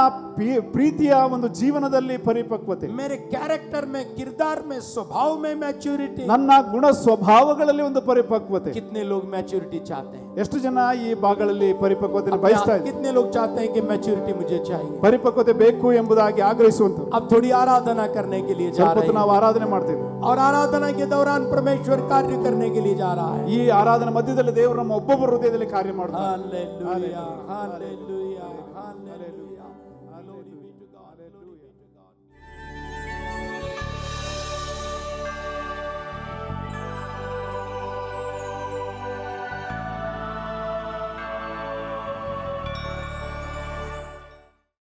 ಪ್ರೀತಿಯ ಒಂದು ಜೀವನದಲ್ಲಿ ಪರಿಪಕ್ವತೆ, मेरे कैरेक्टर में, किरदार में, स्वभाव में मैच्योरिटी. ನನ್ನ ಗುಣ ಸ್ವಭಾವಗಳಲ್ಲಿ ಒಂದು ಪರಿಪಕ್ವತೆ. कितने लोग मैच्योरिटी चाहते हैं? ಎಷ್ಟು ಜನ ಈ ಭಾಗಗಳಲ್ಲಿ ಪರಿಪಕ್ವತೆ ಬಯಸ್ತಾ ಇದ್ದಾರೆ? कितने लोग चाहते हैं कि मैच्योरिटी मुझे चाहिए? ಪರಿಪಕ್ವತೆ ಬೇಕು ಎಂಬುದಾಗಿ ಆಗ್ರಹಿಸುವಂತ. अब थोड़ी आराधना करने के लिए जा ಸ್ವಲ್ಪ रहे ನಾವು हैं ಆರಾಧನೆ ಮಾಡ್ತೇವೆ. और आराधना के दौरान परमेश्वर कार्य करने के लिए जा रहा है. ಈ ಆರಾಧನೆ ಮಧ್ಯದಲ್ಲಿ ದೇವರು ನಮ್ಮ ಒಬ್ಬೊಬ್ಬರ ಹೃದಯದಲ್ಲಿ ಕಾರ್ಯ ಮಾಡ್ತಾರೆ. Hallelujah, hallelujah.